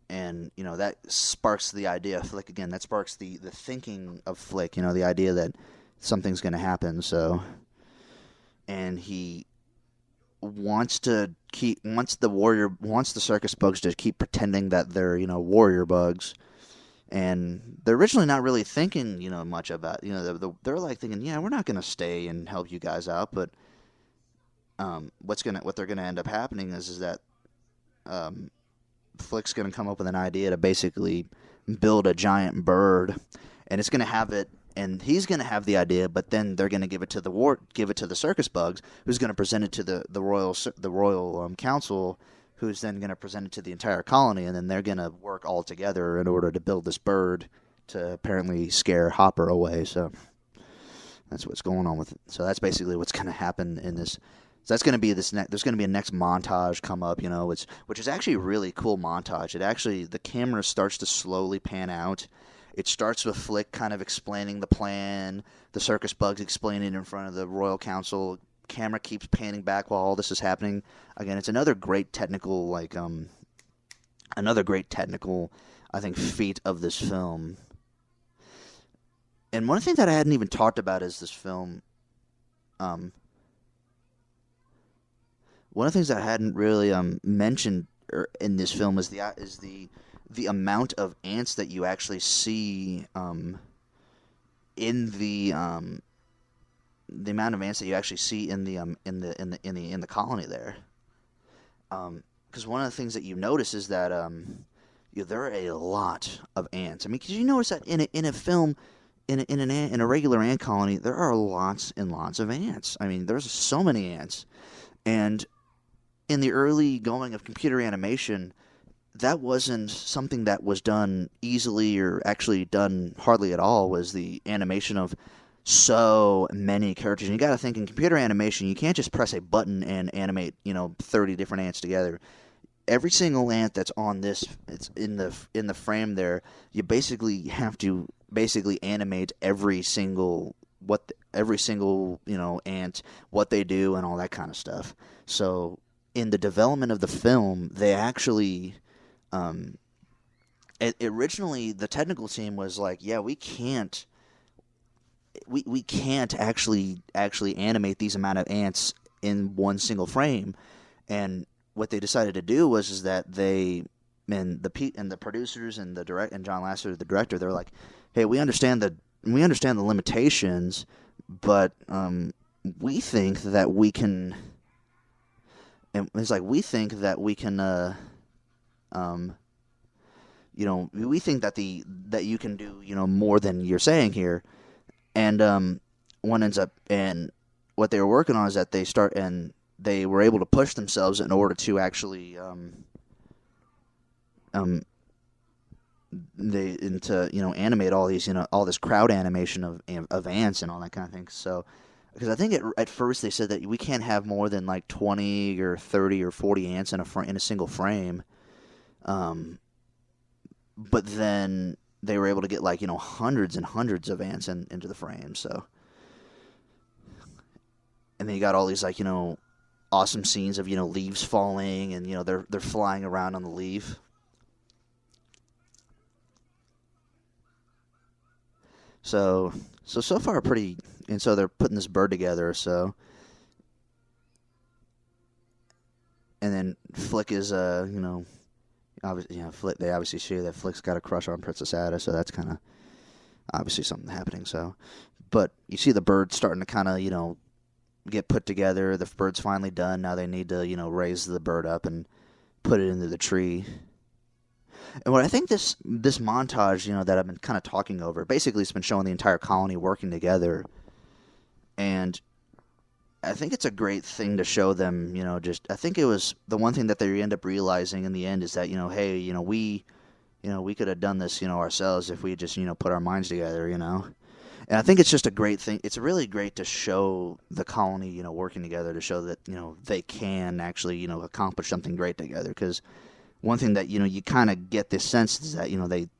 Speaker 1: that sparks the idea of Flik again. That sparks the thinking of Flik. The idea that something's going to happen. So, and he wants the circus bugs to keep pretending that they're warrior bugs, and they're originally not really thinking much about they're like thinking, yeah, we're not going to stay and help you guys out, but what they're going to end up happening is that Flik's going to come up with an idea to basically build a giant bird, and it's going to have it. And he's going to have the idea, but then they're going to give it to the circus bugs, who's going to present it to the royal council, who's then going to present it to the entire colony, and then they're going to work all together in order to build this bird to apparently scare Hopper away. So that's what's going on with it. So that's basically what's going to happen in this So that's going to be there's going to be a next montage come up, which is actually a really cool montage. The camera starts to slowly pan out. It starts with Flik kind of explaining the plan, the circus bugs explaining it in front of the Royal Council. Camera keeps panning back while all this is happening. Again, it's another great technical, I think, feat of this film. And one thing that I hadn't even talked about is this film. One of the things that I hadn't really mentioned in this film is the amount of ants that you actually see in the amount of ants that you actually see in the colony there. Because one of the things that you notice is that there are a lot of ants. I mean, because you notice that in a film. In a regular ant colony, there are lots and lots of ants. I mean, there's so many ants. And in the early going of computer animation, that wasn't something that was done easily or actually done hardly at all, was the animation of so many characters. And you got to think, in computer animation, you can't just press a button and animate, 30 different ants together. Every single ant that's on this, it's in the frame there, you basically have to animate every single ant, what they do, and all that kind of stuff. So in the development of the film, they actually originally the technical team was like, yeah, we can't actually animate these amount of ants in one single frame. And what they decided to do was that the producers and and John Lasseter, the director, they're like, hey, we understand the limitations, but we think that we can. And it's like, we think that we can. We think that you can do more than you're saying here, and one ends up, and what they were working on is that they were able to push themselves in order to actually animate all these all this crowd animation of ants and all that kind of thing. So because I think at first they said that we can't have more than like 20 or 30 or 40 ants in a single frame, but then they were able to get hundreds and hundreds of ants into the frame. So, and then you got all these awesome scenes of leaves falling, and they're flying around on the leaf. So far pretty, and so they're putting this bird together. So, and then Flik is obviously Flik. They obviously see that Flik's got a crush on Princess Ada, so that's kind of obviously something happening. So, but you see the bird starting to kind of get put together. The bird's finally done. Now they need to raise the bird up and put it into the tree. And what I think this montage that I've been kind of talking over, basically it's been showing the entire colony working together, and I think it's a great thing to show them. I think it was the one thing that they end up realizing in the end is that hey, we could have done this ourselves if we had just put our minds together. And I think it's just a great thing. It's really great to show the colony, working together, to show that, they can actually, accomplish something great together. Because one thing that, you kind of get this sense is that,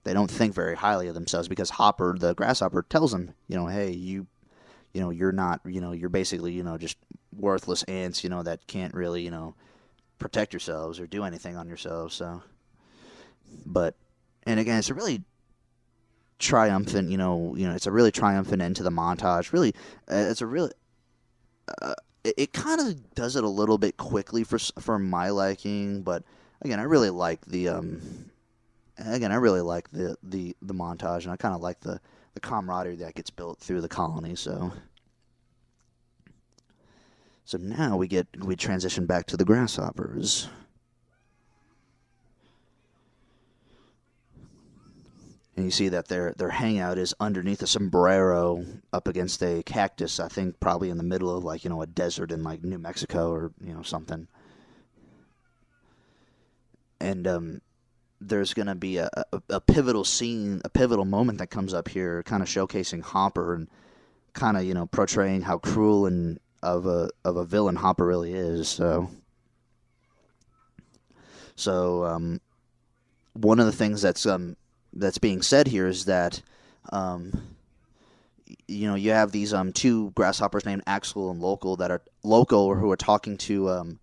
Speaker 1: they don't think very highly of themselves, because Hopper, the grasshopper, tells them, hey, you're not, you're basically, just worthless ants, that can't really, protect yourselves or do anything on yourselves. So, and again, it's a really triumphant, it's a really triumphant end to the montage. Really, it's a really, it kind of does it a little bit quickly for my liking, but again, I really like the montage, and I kind of like the camaraderie that gets built through the colony. So now we transition back to the Grasshoppers. And you see that their hangout is underneath a sombrero up against a cactus, I think probably in the middle of a desert in New Mexico or something. And there's going to be a pivotal scene, a pivotal moment that comes up here, kind of showcasing Hopper and kind of portraying how cruel and of a villain Hopper really is. So one of the things that's being said here is that you have these two grasshoppers named Axel and Local that are local who are talking to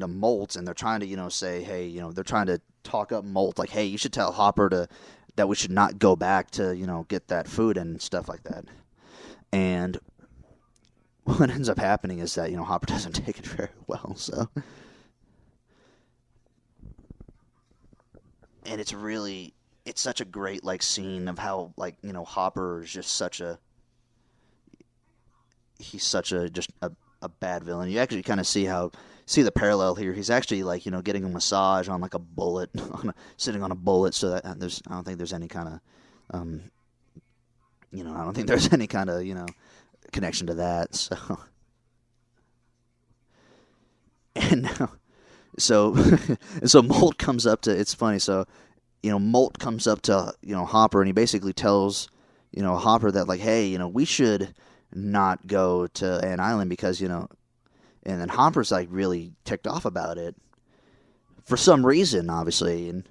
Speaker 1: Molt, and they're trying to say, hey, they're trying to talk up Molt, like, hey, you should tell Hopper that we should not go back to get that food and stuff like that. And what ends up happening is that Hopper doesn't take it very well. So, and it's such a great scene of how Hopper is just such a bad villain. You actually kind of see the parallel here. He's actually getting a massage on a bullet, sitting on a bullet. So that I don't think there's any kind of connection to that. So, and now, so Molt comes up to. It's funny. So, Molt comes up to Hopper, and he basically tells Hopper that hey, we should not go to Ant Island because and then Hopper's really ticked off about it for some reason, obviously, and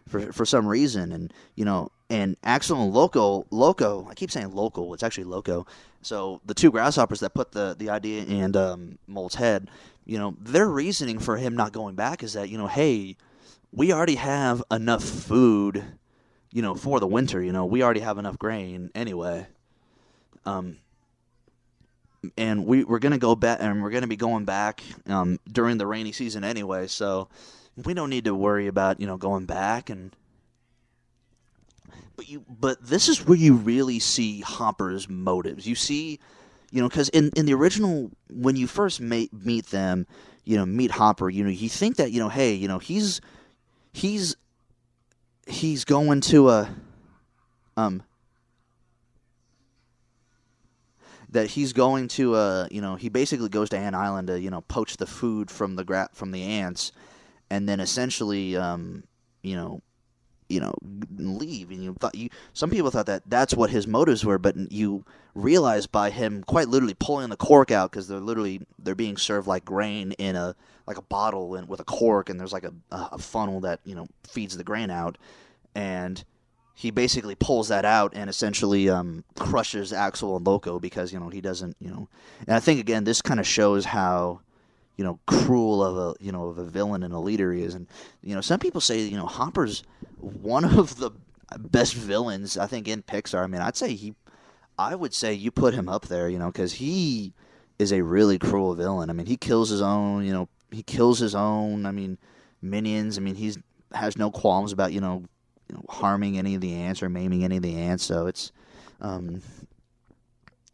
Speaker 1: for some reason, and Axel and Loco, I keep saying Local, it's actually Loco. So the two grasshoppers that put the idea in Molt's head, their reasoning for him not going back is that hey, we already have enough food, for the winter. We already have enough grain anyway. And we're gonna go back, and we're gonna be going back during the rainy season anyway. So we don't need to worry about going back. But this is where you really see Hopper's motives. You see, because in the original, when you first meet them, meet Hopper, you think that hey, he's going to that he's going to he basically goes to Ant Island to poach the food from the ants, and then essentially leave. And some people thought that that's what his motives were, but you realize by him quite literally pulling the cork out, because they're being served like grain in a bottle and with a cork, and there's a funnel that feeds the grain out, and he basically pulls that out and essentially crushes Axel and Loco because he doesn't and I think again this kind of shows how cruel of a villain and a leader he is. And some people say Hopper's one of the best villains I think in Pixar. I mean, I would say you put him up there, because he is a really cruel villain. I mean, he kills his own minions. I mean, he has no qualms about harming any of the ants or maiming any of the ants. So it's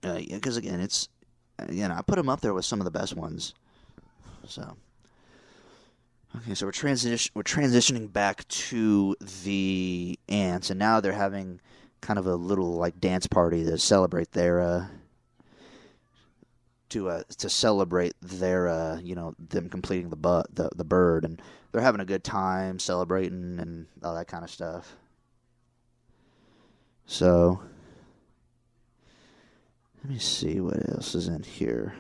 Speaker 1: because again it's I put him up there with some of the best ones. So, okay, so we're transitioning back to the ants, and now they're having kind of a little dance party to celebrate their them completing the bird, and they're having a good time celebrating and all that kind of stuff. So, let me see what else is in here.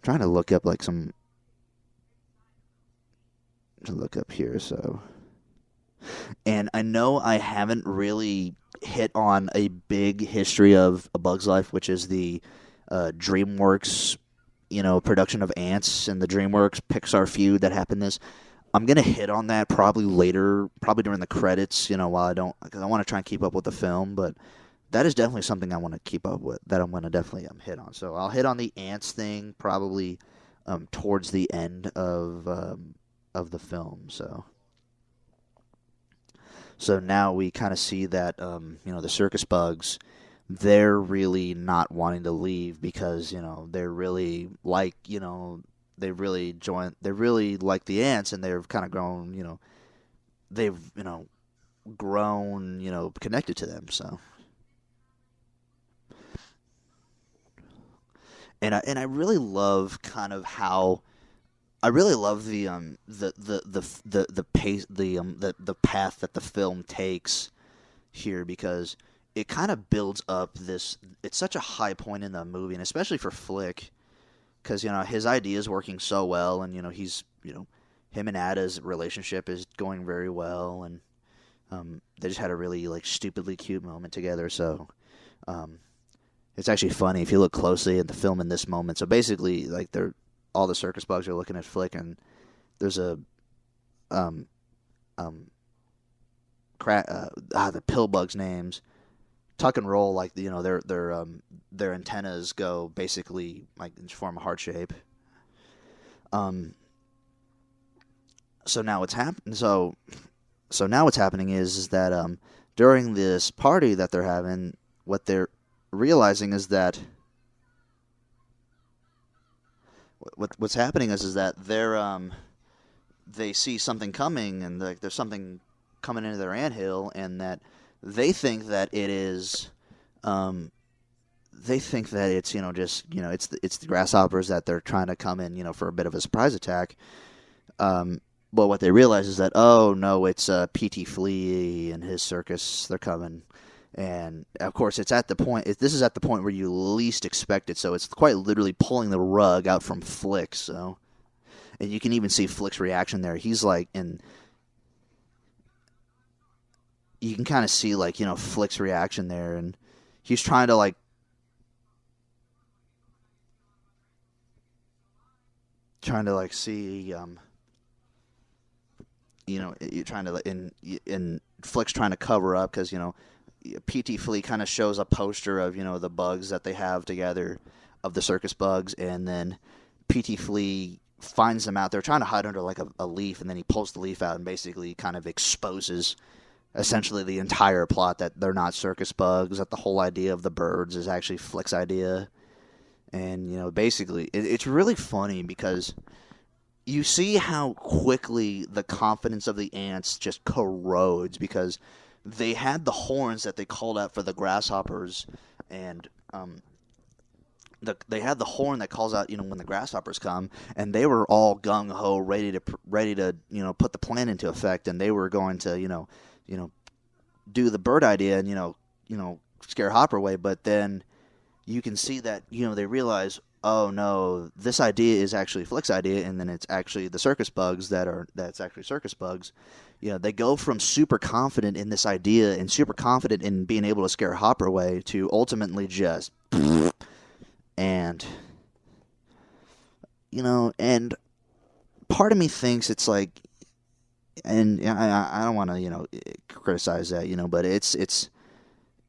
Speaker 1: Trying to look up here, so. And I know I haven't really hit on a big history of A Bug's Life, which is the DreamWorks, production of Ants and the DreamWorks Pixar feud that happened this. I'm going to hit on that probably later, probably during the credits, because I want to try and keep up with the film, but that is definitely something I want to keep up with, that I'm going to definitely hit on. So I'll hit on the ants thing probably towards the end of the film. So now we kind of see that the circus bugs, they're really not wanting to leave because they're really they really like the ants, and they've kind of grown they've grown connected to them. So. And I really love kind of how I really love the pace the path that the film takes here, because it kind of builds up this. It's such a high point in the movie, and especially for Flik, because his idea is working so well, and he's him and Ada's relationship is going very well, and they just had a really like stupidly cute moment together. So it's actually funny if you look closely at the film in this moment. So basically, like all the circus bugs are looking at Flik, and there's a the pill bugs' names tuck and roll, like their antennas go basically like form a heart shape. So now what's happening? So now what's happening is that during this party that they're having, what they're realizing is that what's happening is that they see something coming, and there's something coming into their anthill, and that they think that it is they think that it's it's the grasshoppers, that they're trying to come in for a bit of a surprise attack. But what they realize is that, oh no, it's P.T. Flea and his circus. They're coming, and of course it's at the point. This is at the point where you least expect it. So it's quite literally pulling the rug out from Flik. So, and you can even see Flik's reaction there. He's like, and you can kind of see like Flik's reaction there, and he's trying to like see. You're trying to, and Flik's trying to cover up, because P.T. Flea kind of shows a poster of the bugs that they have together, of the circus bugs, and then P.T. Flea finds them out. They're trying to hide under like a leaf, and then he pulls the leaf out and basically kind of exposes essentially the entire plot, that they're not circus bugs, that the whole idea of the birds is actually Flik's idea. And basically it's really funny, because you see how quickly the confidence of the ants just corrodes, because they had the horns that they called out for the grasshoppers, and they had the horn that calls out when the grasshoppers come, and they were all gung ho, ready to put the plan into effect, and they were going to do the bird idea and scare Hopper away. But then you can see that they realize, oh no, this idea is actually Flik's idea, and then it's actually the circus bugs that's actually circus bugs. They go from super confident in this idea and super confident in being able to scare Hopper away to ultimately just and and part of me thinks it's like, and I don't want to criticize that, but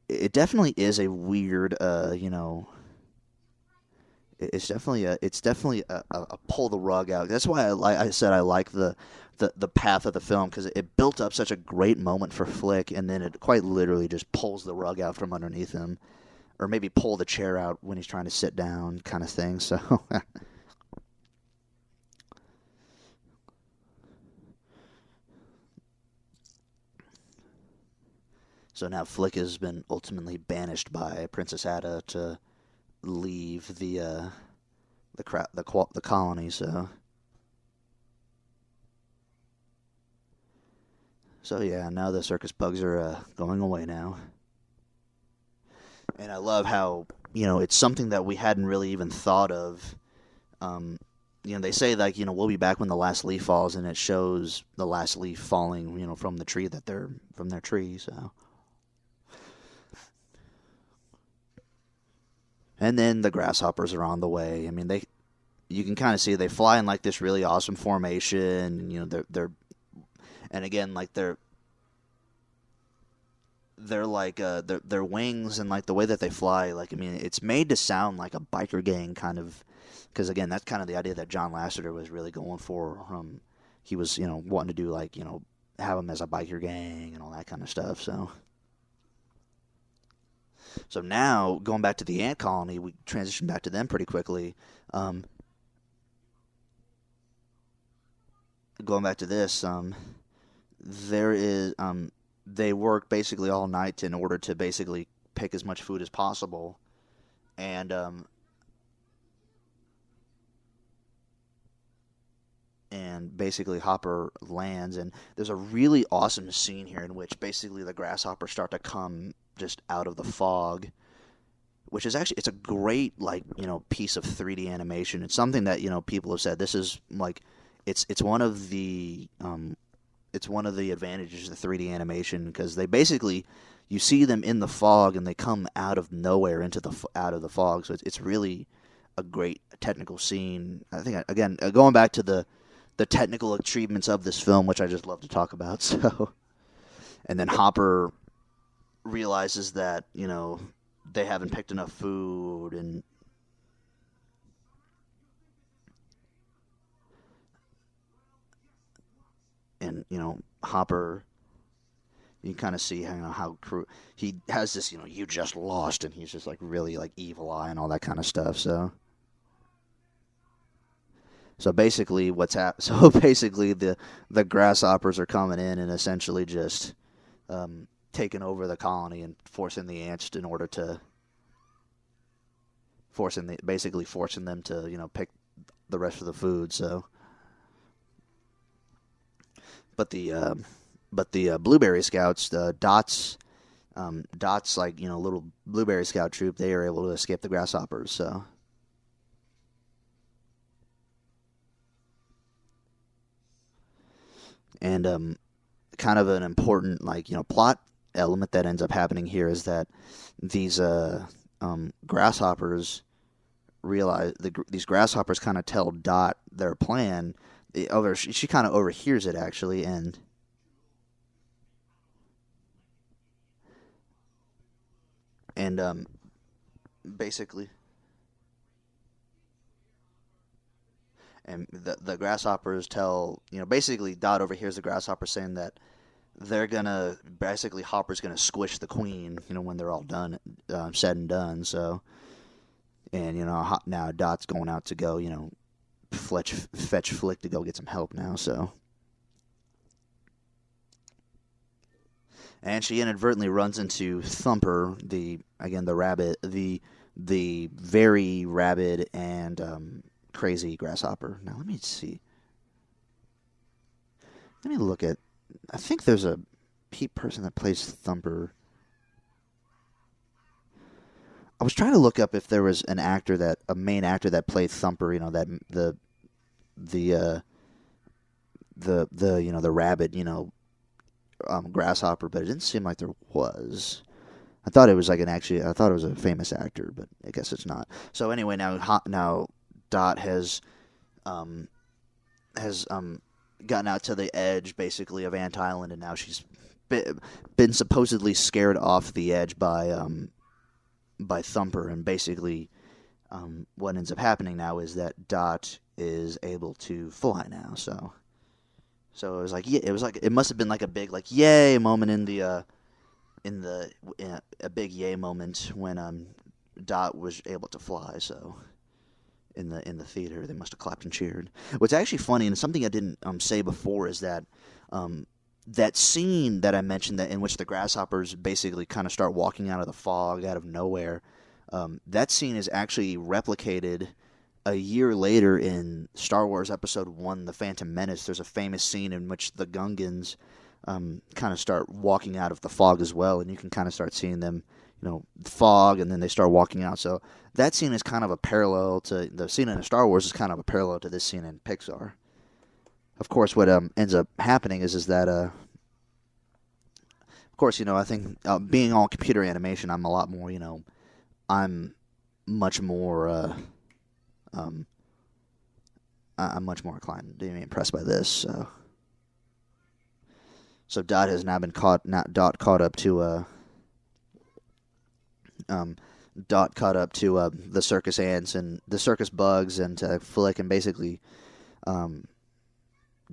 Speaker 1: it definitely is a weird It's definitely a pull the rug out. That's why I said I like the path of the film, because it built up such a great moment for Flik, and then it quite literally just pulls the rug out from underneath him, or maybe pull the chair out when he's trying to sit down, kind of thing. So so now Flik has been ultimately banished by Princess Ada to leave the colony. So yeah, now the circus bugs are going away now, and I love how it's something that we hadn't really even thought of. They say like we'll be back when the last leaf falls, and it shows the last leaf falling from the tree that they're from their tree. So. And then the grasshoppers are on the way. I mean, you can kind of see they fly in like this really awesome formation. They're and again, like they're like their wings and like the way that they fly. Like, I mean, it's made to sound like a biker gang kind of, because again, that's kind of the idea that John Lasseter was really going for. He was wanting to do like have them as a biker gang and all that kind of stuff. So now, going back to the ant colony, we transition back to them pretty quickly. Going back to this, there is they work basically all night in order to basically pick as much food as possible, and and basically Hopper lands, and there's a really awesome scene here in which basically the grasshoppers start to come just out of the fog, which is actually, it's a great, like, piece of 3D animation. It's something that, people have said this is like, it's one of the advantages of the 3D animation, because they basically, you see them in the fog and they come out of nowhere out of the fog. So it's really a great technical scene. I think, again, going back to the technical achievements of this film, which I just love to talk about. So, and then Hopper realizes that they haven't picked enough food, and Hopper, you kind of see how he has this, you just lost, and he's just like really like evil eye and all that kind of stuff. So basically the grasshoppers are coming in and essentially just taking over the colony and forcing the ants in order to forcing them to pick the rest of the food. So, but the blueberry scouts, Dot's like little blueberry scout troop, they are able to escape the grasshoppers. So. And kind of an important plot element that ends up happening here is that these grasshoppers realize these grasshoppers kind of tell Dot their plan. She kind of overhears it actually, and basically. And the grasshoppers tell, basically Dot overhears the grasshoppers saying that Hopper's gonna squish the queen, when they're all done, said and done. So, and now Dot's going out to go, fetch Flik to go get some help now. So, and she inadvertently runs into Thumper, the rabbit, the very rabid and crazy grasshopper. Now let me see. Let me look at. I think there's a person that plays Thumper. I was trying to look up if there was a main actor that played Thumper. That the rabid grasshopper, but it didn't seem like there was. I thought it was I thought it was a famous actor, but I guess it's not. So anyway, now Dot has gotten out to the edge, basically, of Ant Island, and now she's been supposedly scared off the edge by Thumper, and basically, what ends up happening now is that Dot is able to fly now. So it was like, yeah, it must have been like a big yay moment in a big yay moment when Dot was able to fly. So. In the theater, they must have clapped and cheered. What's actually funny, and something I didn't say before, is that that scene that I mentioned, that in which the grasshoppers basically kind of start walking out of the fog out of nowhere. That scene is actually replicated a year later in Star Wars Episode 1, The Phantom Menace. There's a famous scene in which the Gungans kind of start walking out of the fog as well, and you can kind of start seeing them, fog, and then they start walking out. So that scene is kind of a parallel to the scene in Star Wars, is kind of a parallel to this scene in Pixar. Of course, what ends up happening is that, of course, I think being all computer animation, I'm a lot more, I'm much more, I'm much more inclined to be impressed by this. So Dot has now been caught up to the circus ants and the circus bugs, and to Flik, and basically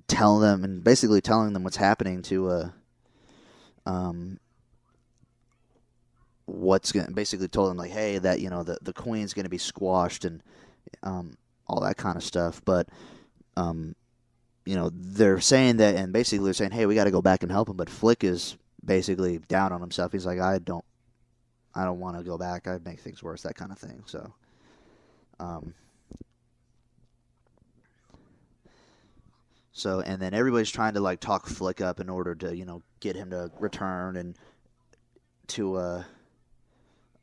Speaker 1: telling them what's happening, to basically told them, like, hey, that the queen's gonna be squashed, and all that kind of stuff. But they're saying that, and basically they're saying, hey, we got to go back and help him. But Flik is basically down on himself. He's like, I don't want to go back. I'd make things worse, that kind of thing. So, and then everybody's trying to like talk Flik up in order to, get him to return and to,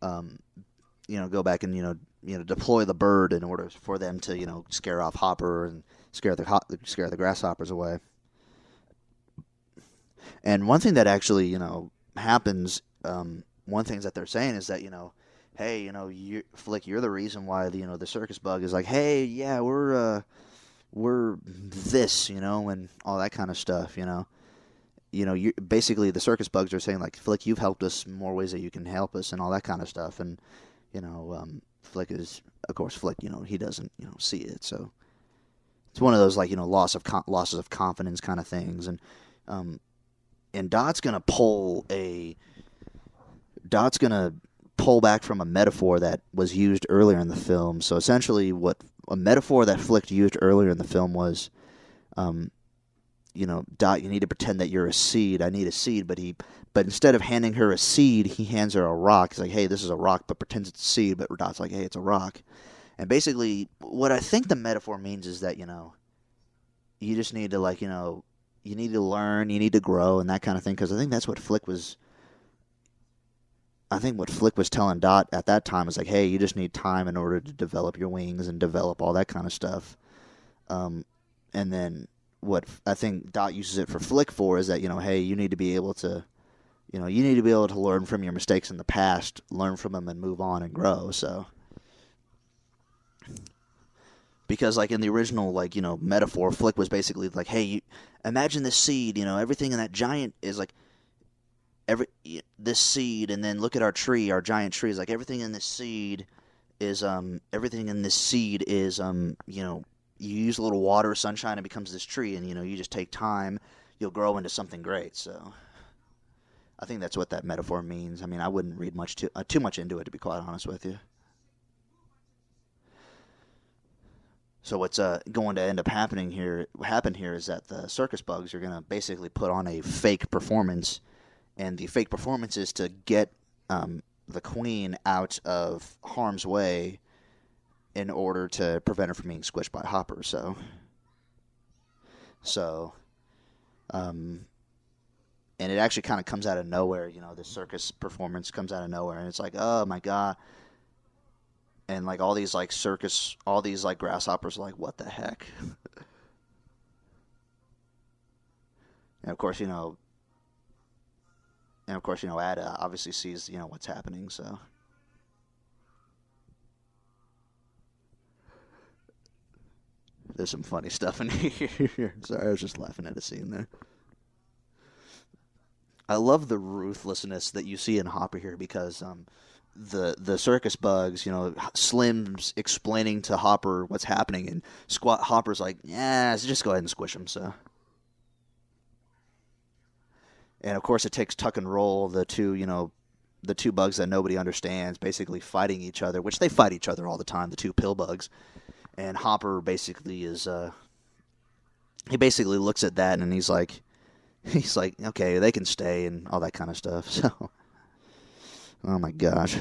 Speaker 1: go back and, deploy the bird in order for them to, scare off Hopper and scare the grasshoppers away. And one thing that actually, happens, one thing that they're saying is that, hey, Flik, you're the reason why the circus bug is like, hey, yeah, we're this, and all that kind of stuff, you basically the circus bugs are saying like, Flik, you've helped us in more ways that you can help us and all that kind of stuff. And, Flik is, of course, Flik, he doesn't, see it. So it's one of those like, losses of confidence kind of things. And Dot's going to pull back from a metaphor that was used earlier in the film. So essentially what a metaphor that Flik used earlier in the film was, Dot, you need to pretend that you're a seed. I need a seed. But instead of handing her a seed, he hands her a rock. He's like, hey, this is a rock, but pretends it's a seed. But Dot's like, hey, it's a rock. And basically what I think the metaphor means is that, you just need to like, you need to learn, you need to grow and that kind of thing. Because I think that's what Flik was telling Dot at that time is like, hey, you just need time in order to develop your wings and develop all that kind of stuff. And then what I think Dot uses it for Flik for is that, hey, you need to be able to, learn from your mistakes in the past, learn from them and move on and grow. So, because like in the original, like, metaphor, Flik was basically like, hey, imagine this seed, everything in that giant is like, this seed, and then look at our giant tree is like everything in this seed is you use a little water, sunshine, it becomes this tree, and you just take time, you'll grow into something great. So I think that's what that metaphor means. I mean, I wouldn't read too much into it, to be quite honest with you. So what's going to end up happening here is that the circus bugs are going to basically put on a fake performance. And the fake performance is to get the queen out of harm's way in order to prevent her from being squished by Hopper. And it actually kind of comes out of nowhere. The circus performance comes out of nowhere, and it's like, oh my god! And like all these grasshoppers are like, what the heck? And of course, Ada obviously sees, what's happening, so. There's some funny stuff in here. Sorry, I was just laughing at a scene there. I love the ruthlessness that you see in Hopper here because the circus bugs, Slim's explaining to Hopper what's happening, and Hopper's like, yeah, just go ahead and squish him, so. And of course, it takes Tuck and Roll, the two bugs that nobody understands, basically fighting each other, which they fight each other all the time, the two pill bugs. And Hopper basically he basically looks at that and he's like, okay, they can stay and all that kind of stuff. So, oh my gosh.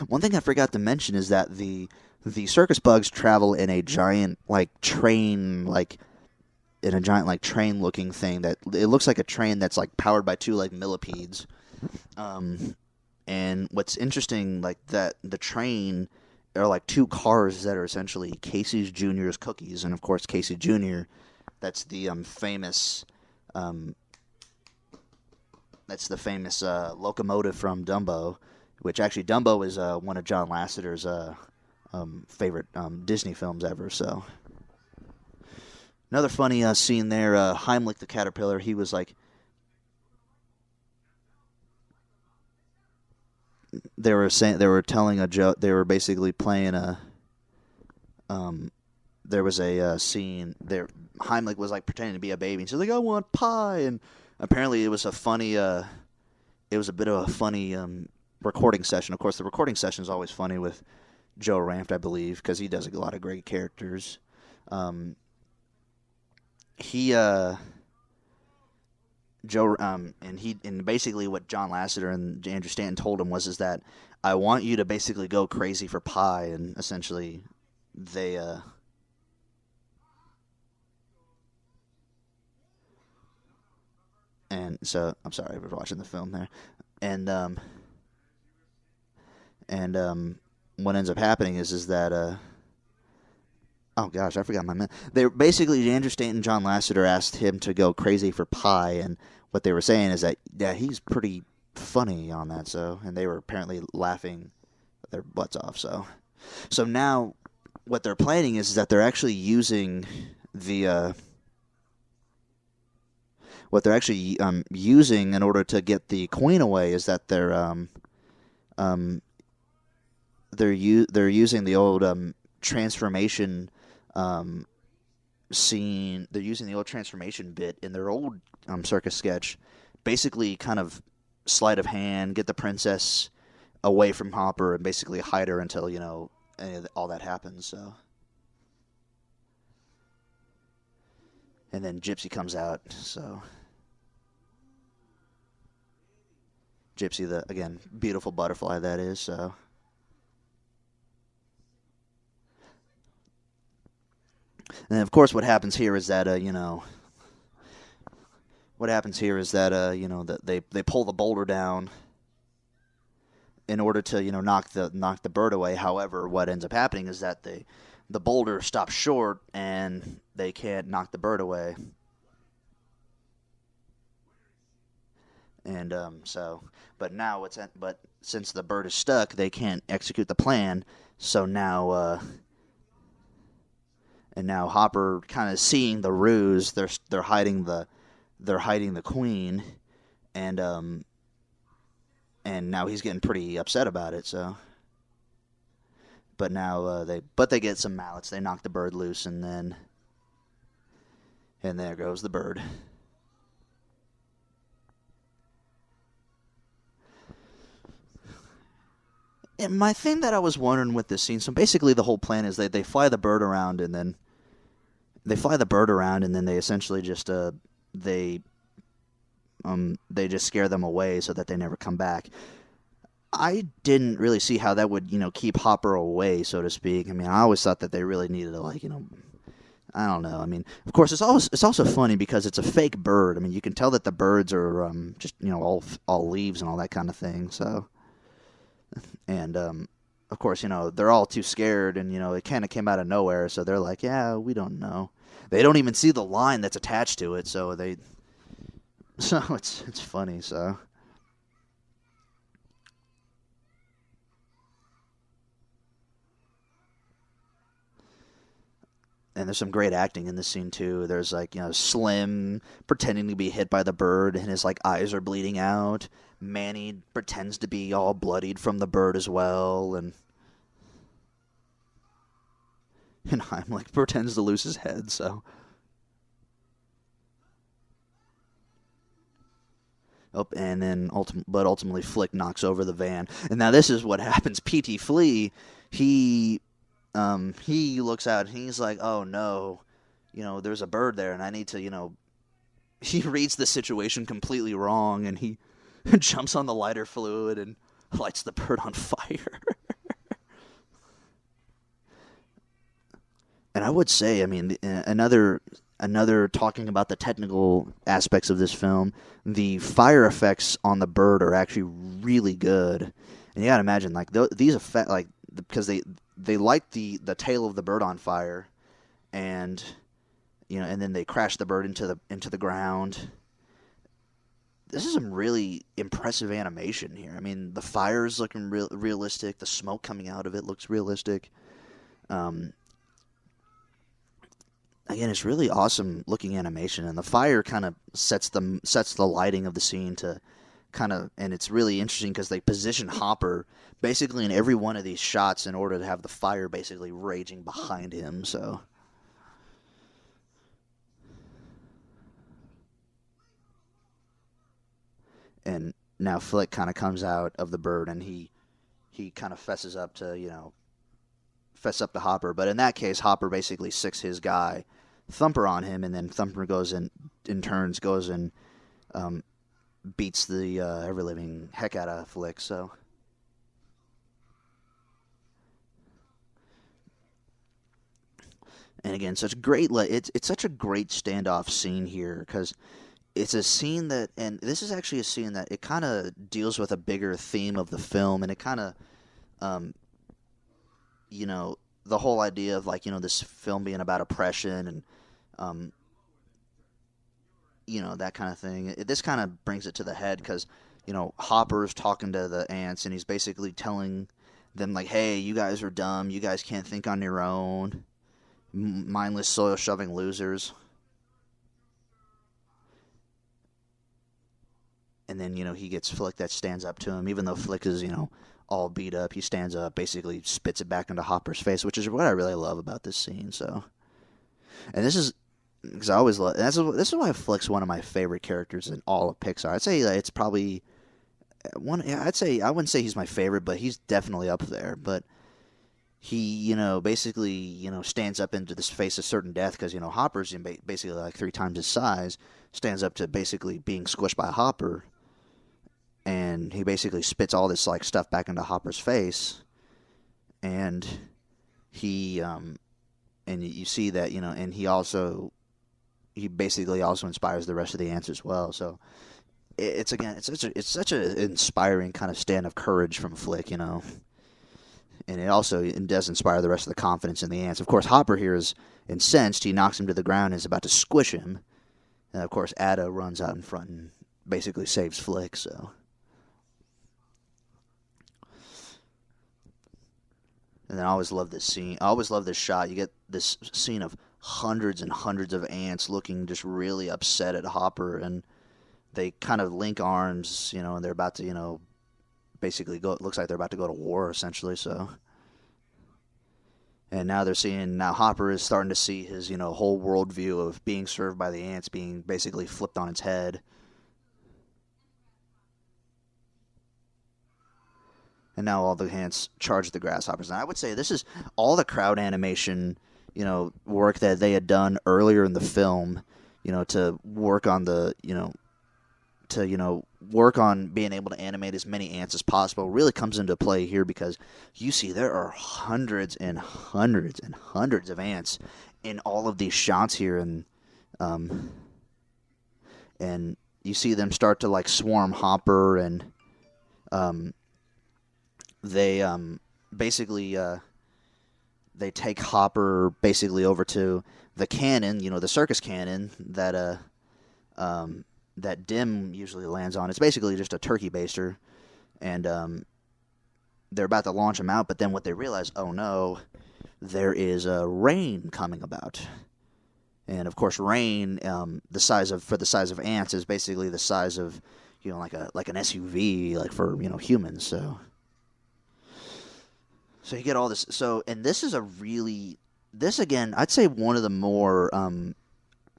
Speaker 1: One thing I forgot to mention is that the circus bugs travel in a giant train train-looking thing that it looks like a train that's like powered by two millipedes. And what's interesting, that the train are like two cars that are essentially Casey's Jr.'s cookies, and of course Casey Jr. That's the famous locomotive from Dumbo, which actually Dumbo is one of John Lasseter's favorite Disney films ever. So. Another funny scene there, Heimlich the caterpillar, he was like, they were telling a joke, they were basically playing there was a scene there, Heimlich was like pretending to be a baby, and she's like, I want pie, and apparently it was a bit of a funny recording session. Of course, the recording session is always funny with Joe Ranft, I believe, because he does a lot of great characters. And basically what John Lasseter and Andrew Stanton told him is that I want you to basically go crazy for pie, and essentially they and so I'm sorry, I was watching the film there, and what ends up happening is that oh gosh, I forgot my man. They basically Andrew Stanton and John Lasseter asked him to go crazy for Pi, and what they were saying is that he's pretty funny on that. So, and they were apparently laughing their butts off. So now what they're planning is that they're actually using the what they're actually using in order to get the queen away is that they're using the old transformation scene. They're using the old transformation bit in their old circus sketch, basically kind of sleight of hand, get the princess away from Hopper and basically hide her until all that happens. So, and then Gypsy comes out. So Gypsy, the again beautiful butterfly that is. So. And of course, what happens here is that that they pull the boulder down in order to knock the bird away. However, what ends up happening is that the boulder stops short and they can't knock the bird away. And but since the bird is stuck, they can't execute the plan. So now. And now Hopper, kind of seeing the ruse, they're hiding the queen, and now he's getting pretty upset about it. So, but now they get some mallets. They knock the bird loose, and there goes the bird. And my thing that I was wondering with this scene, so basically the whole plan is they fly the bird around and then they essentially just they just scare them away so that they never come back. I didn't really see how that would keep Hopper away, so to speak. I mean, I always thought that they really needed to I don't know. I mean, of course, it's also funny because it's a fake bird. I mean, you can tell that the birds are just all leaves and all that kind of thing. So. And, of course, they're all too scared, and, it kind of came out of nowhere, so they're like, yeah, we don't know. They don't even see the line that's attached to it, so it's funny, so. And there's some great acting in this scene, too. There's, Slim pretending to be hit by the bird, and his, eyes are bleeding out. Manny pretends to be all bloodied from the bird as well, and Heimlich pretends to lose his head, so. Oh, and then ultimately Flik knocks over the van. And now this is what happens. P.T. Flea, he looks out and he's like, oh no, there's a bird there and I need to, he reads the situation completely wrong and he jumps on the lighter fluid and lights the bird on fire. And I would say, I mean, another talking about the technical aspects of this film, the fire effects on the bird are actually really good. And you gotta imagine, these effects, because they light the tail of the bird on fire, and and then they crash the bird into the ground. This is some really impressive animation here. I mean, the fire's looking realistic. The smoke coming out of it looks realistic. Again, it's really awesome looking animation, and the fire kind of sets the lighting of the scene to and it's really interesting because they position Hopper basically in every one of these shots in order to have the fire basically raging behind him. So. And now Flik kind of comes out of the bird, and he kind of fesses up to Hopper. But in that case, Hopper basically sicks his guy, Thumper, on him, and then Thumper goes and beats the ever living heck out of Flik. So. And again, such great. It's such a great standoff scene here because it's a scene that, and this is actually a scene that it kind of deals with a bigger theme of the film, and it kind of, you know, the whole idea of like, you know, this film being about oppression and, you know, that kind of thing. This kind of brings it to the head because, you know, Hopper's talking to the ants and he's basically telling them like, hey, you guys are dumb, you guys can't think on your own, mindless soil shoving losers. And then, you know, he gets Flik that stands up to him, even though Flik is, you know, all beat up. He stands up, basically spits it back into Hopper's face, which is what I really love about this scene. So, and this is because I always love. This is why Flik's one of my favorite characters in all of Pixar. I'd say that it's probably one. I'd say I wouldn't say he's my favorite, but he's definitely up there. But he, you know, basically, you know, stands up into this face of certain death because, you know, Hopper's basically like 3 times his size, stands up to basically being squished by Hopper. And he basically spits all this like stuff back into Hopper's face, and he and you see that, you know, and he basically also inspires the rest of the ants as well. So it's such an inspiring kind of stand of courage from Flik, you know, and it does inspire the rest of the confidence in the ants. Of course, Hopper here is incensed. He knocks him to the ground and is about to squish him, and of course, Ada runs out in front and basically saves Flik. So. And then I always love this scene. I always love this shot. You get this scene of hundreds and hundreds of ants looking just really upset at Hopper, and they kind of link arms, you know, and they're about to, you know, basically go. It looks like they're about to go to war, essentially. So, and now now Hopper is starting to see his, you know, whole worldview of being served by the ants being basically flipped on its head. And now all the ants charge the grasshoppers. And I would say this is all the crowd animation, you know, work that they had done earlier in the film, you know, to work on work on being able to animate as many ants as possible really comes into play here because you see there are hundreds and hundreds and hundreds of ants in all of these shots here, and you see them start to like swarm Hopper, and they basically they take Hopper basically over to the cannon, you know, the circus cannon that that Dim usually lands on. It's basically just a turkey baster, and they're about to launch him out, but then what they realize, oh no, there is rain coming about. And of course, rain, the size of ants, is basically the size of, you know, like an SUV, like for, you know, humans. So you get all this. So, and this is this again, I'd say one of the more,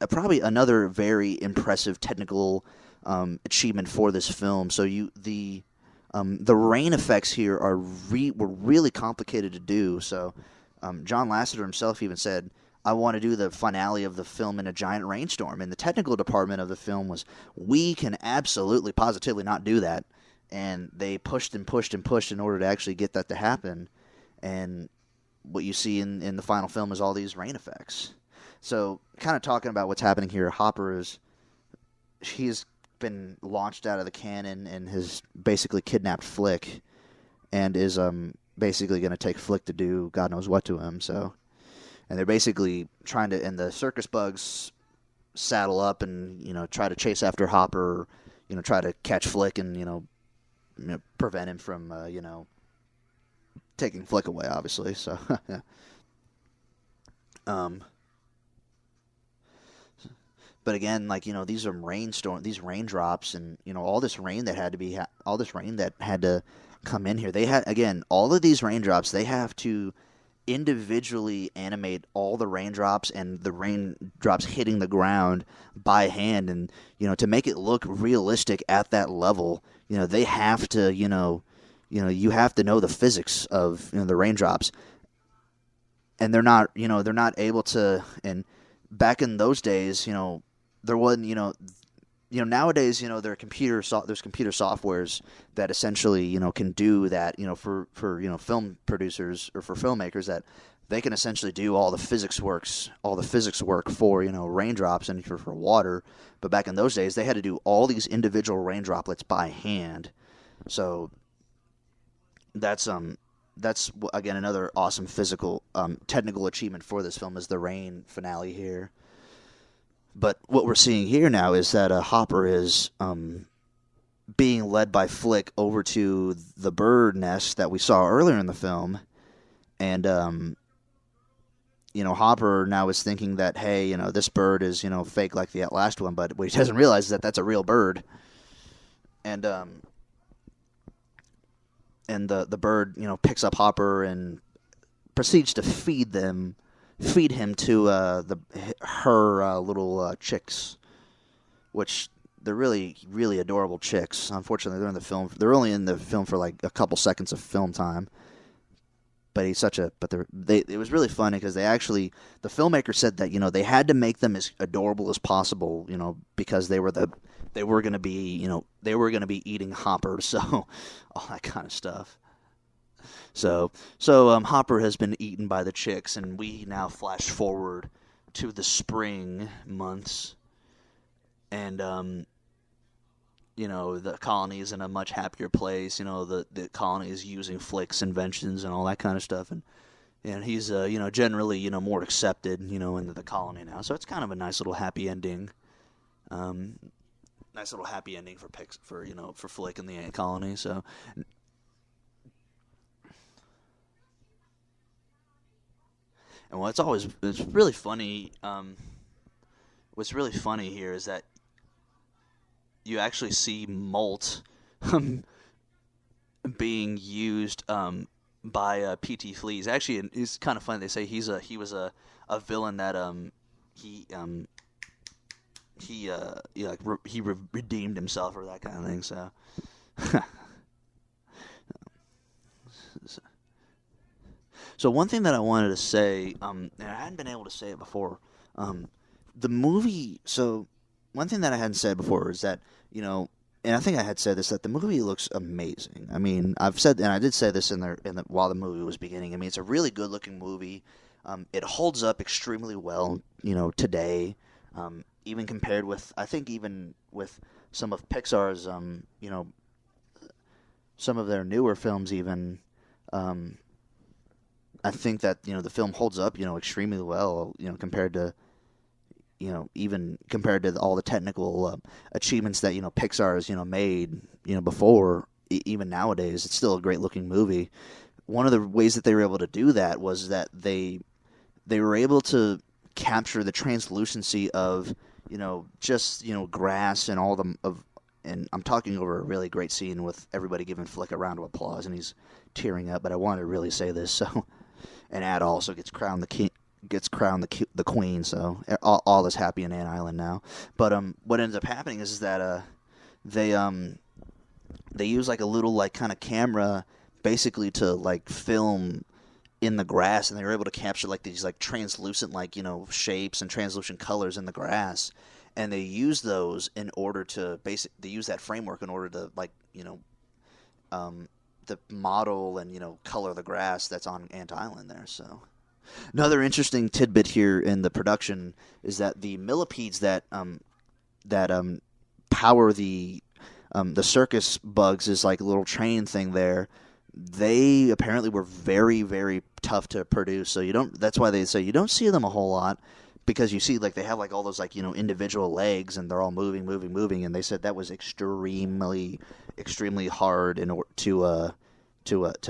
Speaker 1: probably another very impressive technical achievement for this film. So the rain effects here were really complicated to do. So John Lasseter himself even said, I want to do the finale of the film in a giant rainstorm. And the technical department of the film was, we can absolutely, positively not do that. And they pushed and pushed and pushed in order to actually get that to happen. And what you see in the final film is all these rain effects. So kind of talking about what's happening here, Hopper he's been launched out of the cannon and has basically kidnapped Flik and is basically going to take Flik to do God knows what to him. So, and they're basically trying to, and the circus bugs saddle up and, you know, try to chase after Hopper, you know, try to catch Flik and, you know, prevent him from, you know, taking Flik away, obviously. So, yeah. But again, like, you know, these are these raindrops, and, you know, all this rain that had to come in here. They had, again, all of these raindrops, they have to individually animate all the raindrops and the raindrops hitting the ground by hand, and, you know, to make it look realistic at that level, you know, they have to, you have to know the physics of, you know, the raindrops, and they're not able to. And back in those days, you know, there wasn't, nowadays, you know, there's computer softwares that essentially, you know, can do that, you know, for you know, film producers or for filmmakers, that they can essentially do all the physics work for, raindrops and for water. But back in those days, they had to do all these individual rain droplets by hand. So that's again another awesome technical achievement for this film is the rain finale here. But what we're seeing here now is that Hopper is being led by Flik over to the bird nest that we saw earlier in the film, and Hopper now is thinking that, hey, this bird is fake like the last one, but what he doesn't realize is that that's a real bird, and the bird picks up Hopper and proceeds to feed him to her little chicks, which they're really, really adorable chicks. Unfortunately, they're only in the film for like a couple seconds of film time. But it was really funny because the filmmaker said that they had to make them as adorable as possible, because they were going to be eating Hopper, so all that kind of stuff. So Hopper has been eaten by the chicks, and we now flash forward to the spring months, and the colony is in a much happier place. The colony is using Flik's inventions and all that kind of stuff, and he's generally more accepted into the colony now. So it's kind of a nice little happy ending. Nice little happy ending for Flik and the ant colony. So. And it's really funny. What's really funny here is that you actually see Molt being used by P.T. Fleas. Actually, it's kind of funny. They say he was a villain that he redeemed himself or that kind of thing. So. So one thing that I wanted to say, and I hadn't been able to say it before, the movie. So one thing that I hadn't said before is that and I think I had said this, that the movie looks amazing. I mean, I've said, and I did say this while the movie was beginning. I mean, it's a really good looking movie. It holds up extremely well, today, even compared with, I think, even with some of Pixar's, some of their newer films, even. I think that the film holds up extremely well compared to even compared to all the technical achievements that Pixar has made before. Even nowadays, it's still a great looking movie. One of the ways that they were able to do that was that they were able to capture the translucency of just grass and all and I'm talking over a really great scene with everybody giving Flik a round of applause and he's tearing up. But I wanted to really say this so. And Ad also gets crowned the queen, so all is happy in Ant Island now. But what ends up happening is that they use like a little like kind of camera basically to like film in the grass, and they were able to capture like these like translucent like shapes and translucent colors in the grass, and they use those in order to they use that framework in order to like the model and color the grass that's on Ant Island there. So another interesting tidbit here in the production is that the millipedes that power the circus bugs is like a little train thing there. They apparently were very, very tough to produce. So that's why they say you don't see them a whole lot, because you see like they have like all those like individual legs and they're all moving, and they said that was extremely hard in order to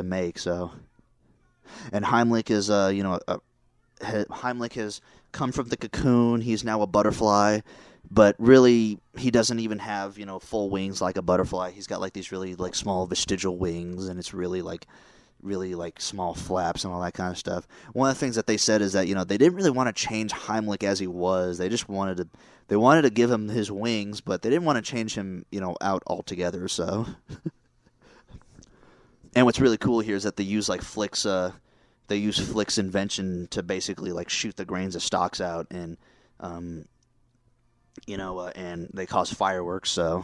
Speaker 1: make. So, and Heimlich is Heimlich has come from the cocoon. He's now a butterfly, but really he doesn't even have full wings like a butterfly. He's got like these really like small vestigial wings, and it's really like small flaps and all that kind of stuff. One of the things that they said is that they didn't really want to change Heimlich as he was. They just wanted to give him his wings, but they didn't want to change him out altogether. So. And what's really cool here is that they use like Flik's invention to basically like shoot the grains of stalks out, and and they cause fireworks. So,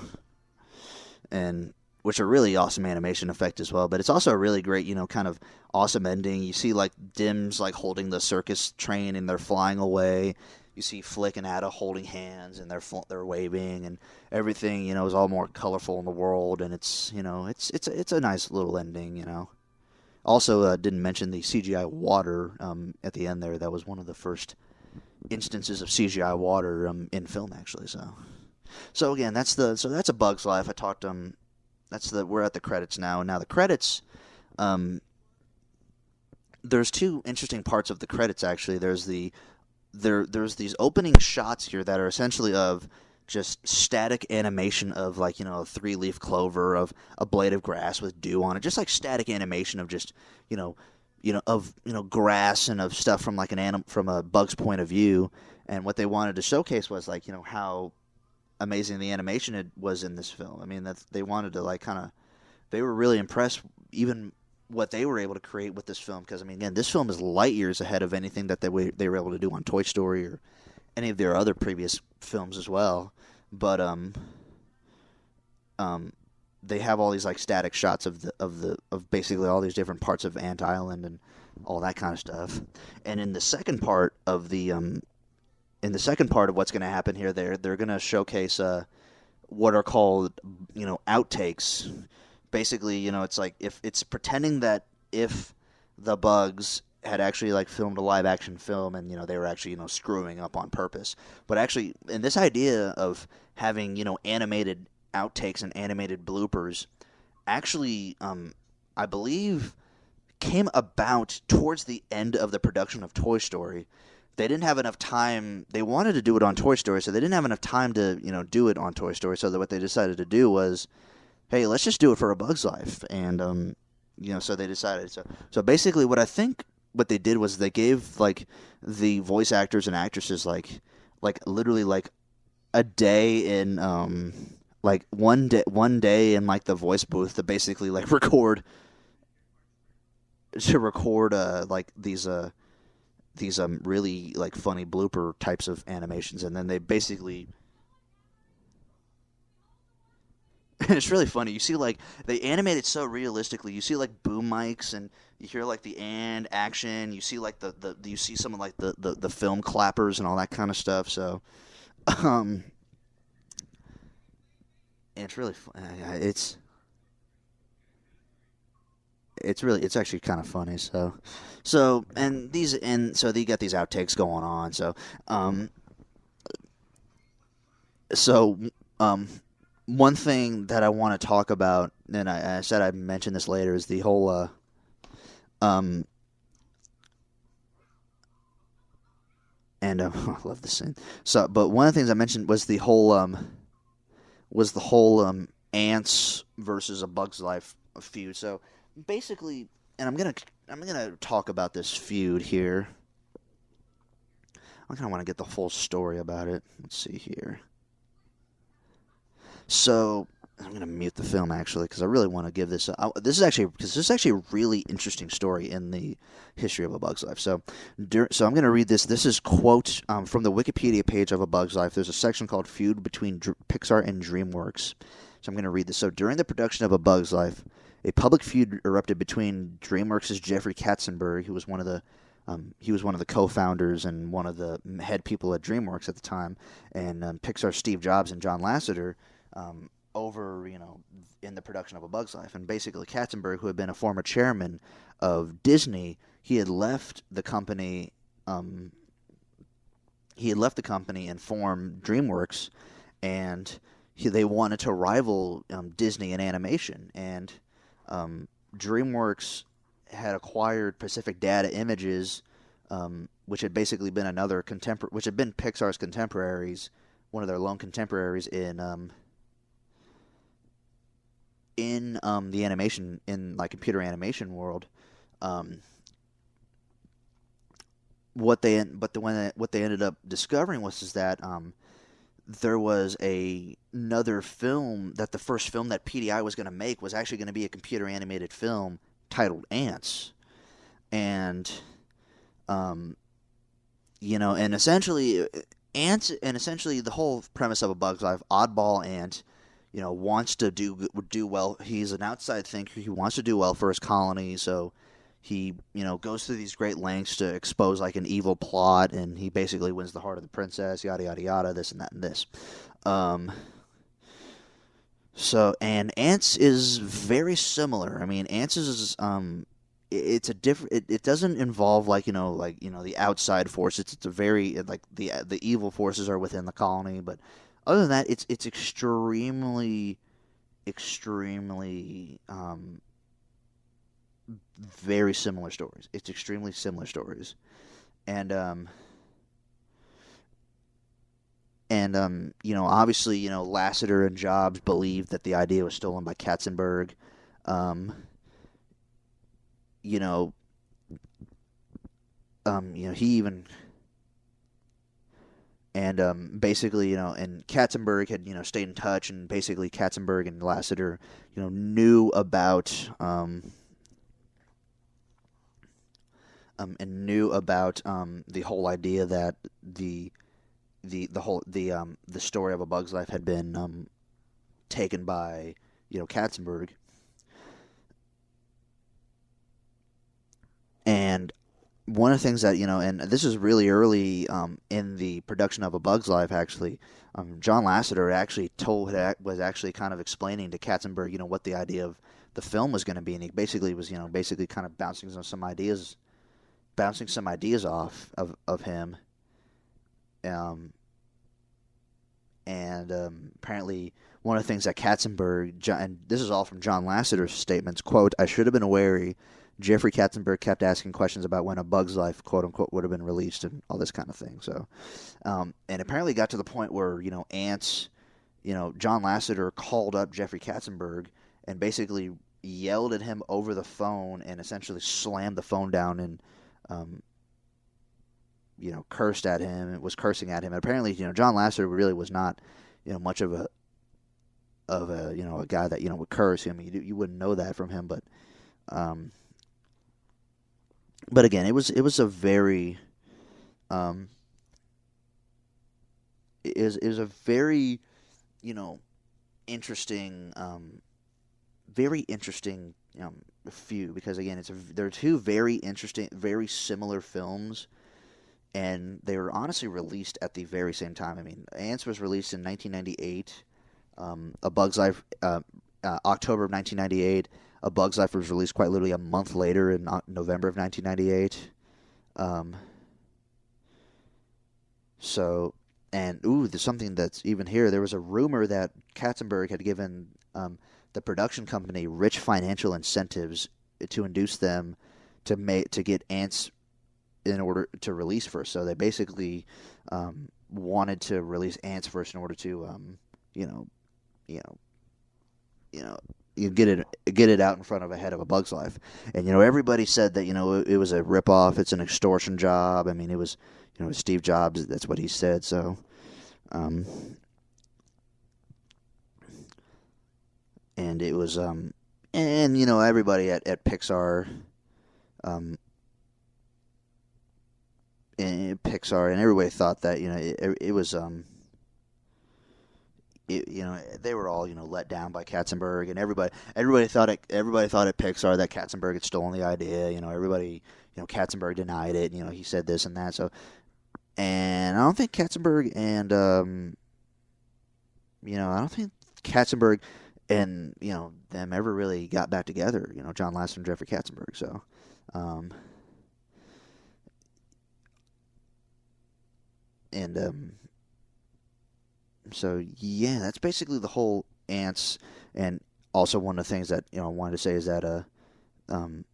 Speaker 1: and which are really awesome animation effect as well. But it's also a really great, kind of awesome ending. You see like Dim's like holding the circus train and they're flying away. You see Flik and Ada holding hands and they're waving and everything. Is all more colorful in the world, and it's it's a nice little ending. Also, didn't mention the CGI water at the end there. That was one of the first instances of CGI water in film, actually. So again, that's A Bug's Life. I talked we're at the credits now. Now the credits, there's two interesting parts of the credits actually. There's these opening shots here that are essentially of just static animation of like a 3-leaf clover, of a blade of grass with dew on it, just like static animation of just grass and of stuff from like from a bug's point of view. And what they wanted to showcase was like how amazing the animation was in this film. I mean, that they wanted to they were really impressed even what they were able to create with this film, because I mean, again, this film is light years ahead of anything that they were able to do on Toy Story or any of their other previous films as well. But they have all these like static shots of basically all these different parts of Ant Island and all that kind of stuff. And in the second part of what's going to happen here, they're going to showcase what are called outtakes. Basically, it's like if it's pretending that if the Bugs had actually like filmed a live action film and they were actually screwing up on purpose. But actually, in this idea of having animated outtakes and animated bloopers, actually I believe came about towards the end of the production of Toy Story. They didn't have enough time. They wanted to do it on Toy Story, so they didn't have enough time to do it on Toy Story. So that what they decided to do was, hey, let's just do it for A Bug's Life. And so they decided. So basically, what they did was they gave like the voice actors and actresses like literally like a day in like one day in like the voice booth to basically like record like these really like funny blooper types of animations. And then they basically it's really funny. You see, like, they animate it so realistically. You see, like, boom mics, and you hear, like, the and action. You see, like, you see some of, like, the film clappers and all that kind of stuff. So, and it's really fun. It's actually kind of funny. So they got these outtakes going on. One thing that I want to talk about, and I said I'd mention this later, is the whole and I love this scene. So, but one of the things I mentioned was the whole Ants versus A Bug's Life feud. So basically, and I'm gonna talk about this feud here. I kind of want to get the full story about it. Let's see here. So I'm going to mute the film actually because I really want to give this. This is actually a really interesting story in the history of A Bug's Life. So I'm going to read this. This is quote from the Wikipedia page of A Bug's Life. There's a section called "Feud Between Pixar and DreamWorks." So I'm going to read this. So during the production of A Bug's Life, a public feud erupted between DreamWorks' Jeffrey Katzenberg, who was one of the co-founders and one of the head people at DreamWorks at the time, and Pixar's Steve Jobs and John Lasseter. Over, in the production of A Bug's Life. And basically Katzenberg, who had been a former chairman of Disney, he had left the company and formed DreamWorks, and they wanted to rival Disney in animation. And DreamWorks had acquired Pacific Data Images, which had basically been which had been Pixar's contemporaries, one of their lone contemporaries in the animation, in like computer animation world. What they ended up discovering was that there was another film, that the first film that PDI was going to make was actually going to be a computer animated film titled Ants. And and essentially Ants, and essentially the whole premise of A Bug's Life, oddball ant, wants to do well. He's an outside thinker. He wants to do well for his colony, so he, goes through these great lengths to expose like an evil plot, and he basically wins the heart of the princess, yada yada yada, this and that and this. And Ants is very similar. I mean, Ants is it's a different. It doesn't involve the outside forces. It's a very like the evil forces are within the colony, but other than that, it's extremely very similar stories. It's extremely similar stories, and obviously, Lasseter and Jobs believed that the idea was stolen by Katzenberg. He even basically, and Katzenberg had stayed in touch, and basically Katzenberg and Lasseter, knew about the whole idea that the story of A Bug's Life had been taken by Katzenberg. And one of the things that and this is really early in the production of A Bug's Life, actually, John Lasseter was actually kind of explaining to Katzenberg what the idea of the film was going to be, and he basically was kind of bouncing some ideas off of him. Apparently one of the things that Katzenberg, and this is all from John Lasseter's statements, quote, "I should have been wary. Jeffrey Katzenberg kept asking questions about when A Bug's Life, quote unquote, would have been released," and all this kind of thing. So, and apparently got to the point where Ants, John Lasseter called up Jeffrey Katzenberg and basically yelled at him over the phone and essentially slammed the phone down and cursed at him. It was cursing at him. And apparently, John Lasseter really was not, much of a guy that would curse. I mean, you wouldn't know that from him, but again, it was a very is a very interesting few, because again they're two very interesting, very similar films, and they were honestly released at the very same time. I mean, Ants was released in 1998. A Bug's Life, October of 1998. A Bug's Life was released quite literally a month later in November of 1998. There's something that's even here. There was a rumor that Katzenberg had given the production company rich financial incentives to induce them to get Ants in order to release first. So they basically wanted to release Ants first in order to you get it out in front of ahead of A Bug's Life. And everybody said that it was a ripoff, it's an extortion job. I mean, it was Steve Jobs, that's what he said. So and it was everybody at Pixar and everybody thought that it was they were all let down by Katzenberg, and everybody thought at Pixar that Katzenberg had stolen the idea. Everybody, Katzenberg denied it. He said this and that. So, and I don't think Katzenberg and them ever really got back together. John Lasseter and Jeffrey Katzenberg. So, So yeah, that's basically the whole Ants. And also one of the things that I wanted to say is that John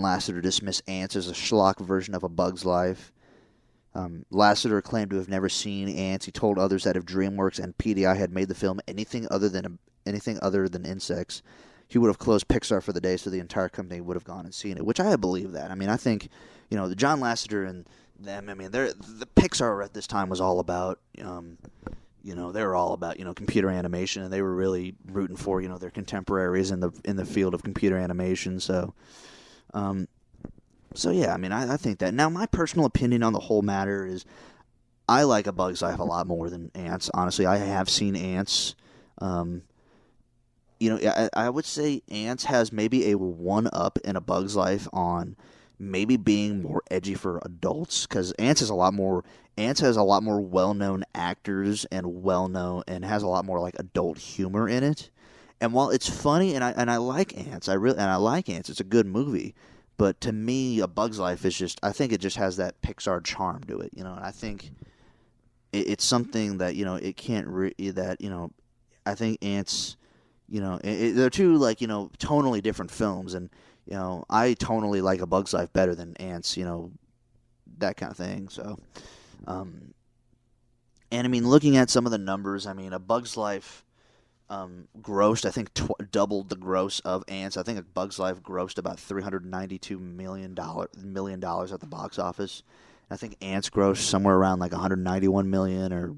Speaker 1: Lasseter dismissed Ants as a schlock version of A Bug's Life. Lasseter claimed to have never seen Ants. He told others that if DreamWorks and PDI had made the film anything other than insects, he would have closed Pixar for the day, so the entire company would have gone and seen it. Which I believe that. I mean, I think the John Lasseter and them. I mean, the Pixar at this time was all about, they were all about, computer animation, and they were really rooting for, their contemporaries in the field of computer animation. So, yeah, I mean, I think that. Now, my personal opinion on the whole matter is, I like A Bug's Life a lot more than Ants. Honestly, I have seen Ants. I would say Ants has maybe a one-up in A Bug's Life on maybe being more edgy for adults, because Ants has a lot more well-known actors and has a lot more like adult humor in it. And while it's funny and I like Ants, I like Ants. It's a good movie, but to me, A Bug's Life is just, I think it just has that Pixar charm to it, and I think it's something that it can't I think Ants, they're two tonally different films, and I tonally like A Bug's Life better than Ants, that kind of thing. So, and I mean, looking at some of the numbers, I mean, A Bug's Life grossed, I think, doubled the gross of Ants. I think A Bug's Life grossed about $392 million at the box office. I think Ants grossed somewhere around like $191 million or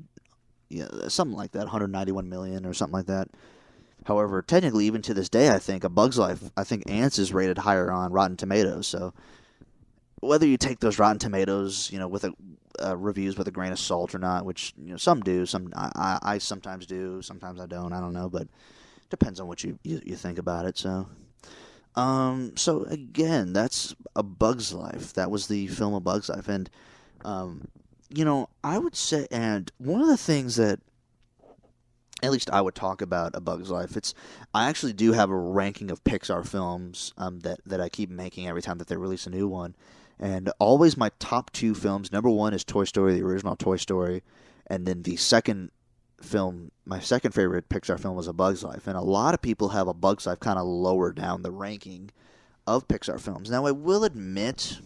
Speaker 1: something like that, $191 million or something like that. However, technically, even to this day, I think Ants is rated higher on Rotten Tomatoes. So whether you take those Rotten Tomatoes, with reviews with a grain of salt or not, which some do, I sometimes do, sometimes I don't. I don't know, but depends on what you think about it. So, so again, that's A Bug's Life. That was the film A Bug's Life, and I would say, and one of the things that at least I would talk about A Bug's Life. I actually do have a ranking of Pixar films that I keep making every time that they release a new one. And always my top two films, number one is Toy Story, the original Toy Story. And then the second film, my second favorite Pixar film was A Bug's Life. And a lot of people have A Bug's Life kind of lower down the ranking of Pixar films. Now, I will admit,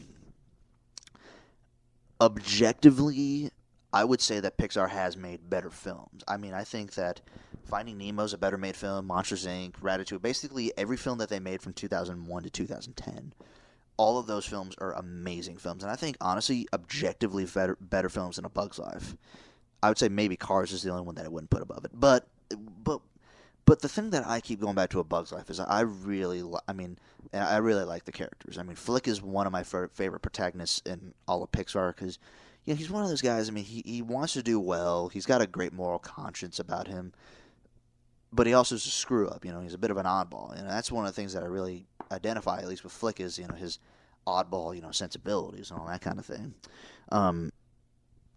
Speaker 1: objectively, I would say that Pixar has made better films. I mean, I think that Finding Nemo is a better made film, Monsters, Inc., Ratatouille, basically every film that they made from 2001 to 2010, all of those films are amazing films. And I think, honestly, objectively better films than A Bug's Life. I would say maybe Cars is the only one that I wouldn't put above it. But the thing that I keep going back to A Bug's Life is I really like the characters. I mean, Flik is one of my favorite protagonists in all of Pixar because he's one of those guys. I mean, he wants to do well. He's got a great moral conscience about him, but he also is a screw up. He's a bit of an oddball, and that's one of the things that I really identify, at least with Flik, is his oddball, sensibilities and all that kind of thing.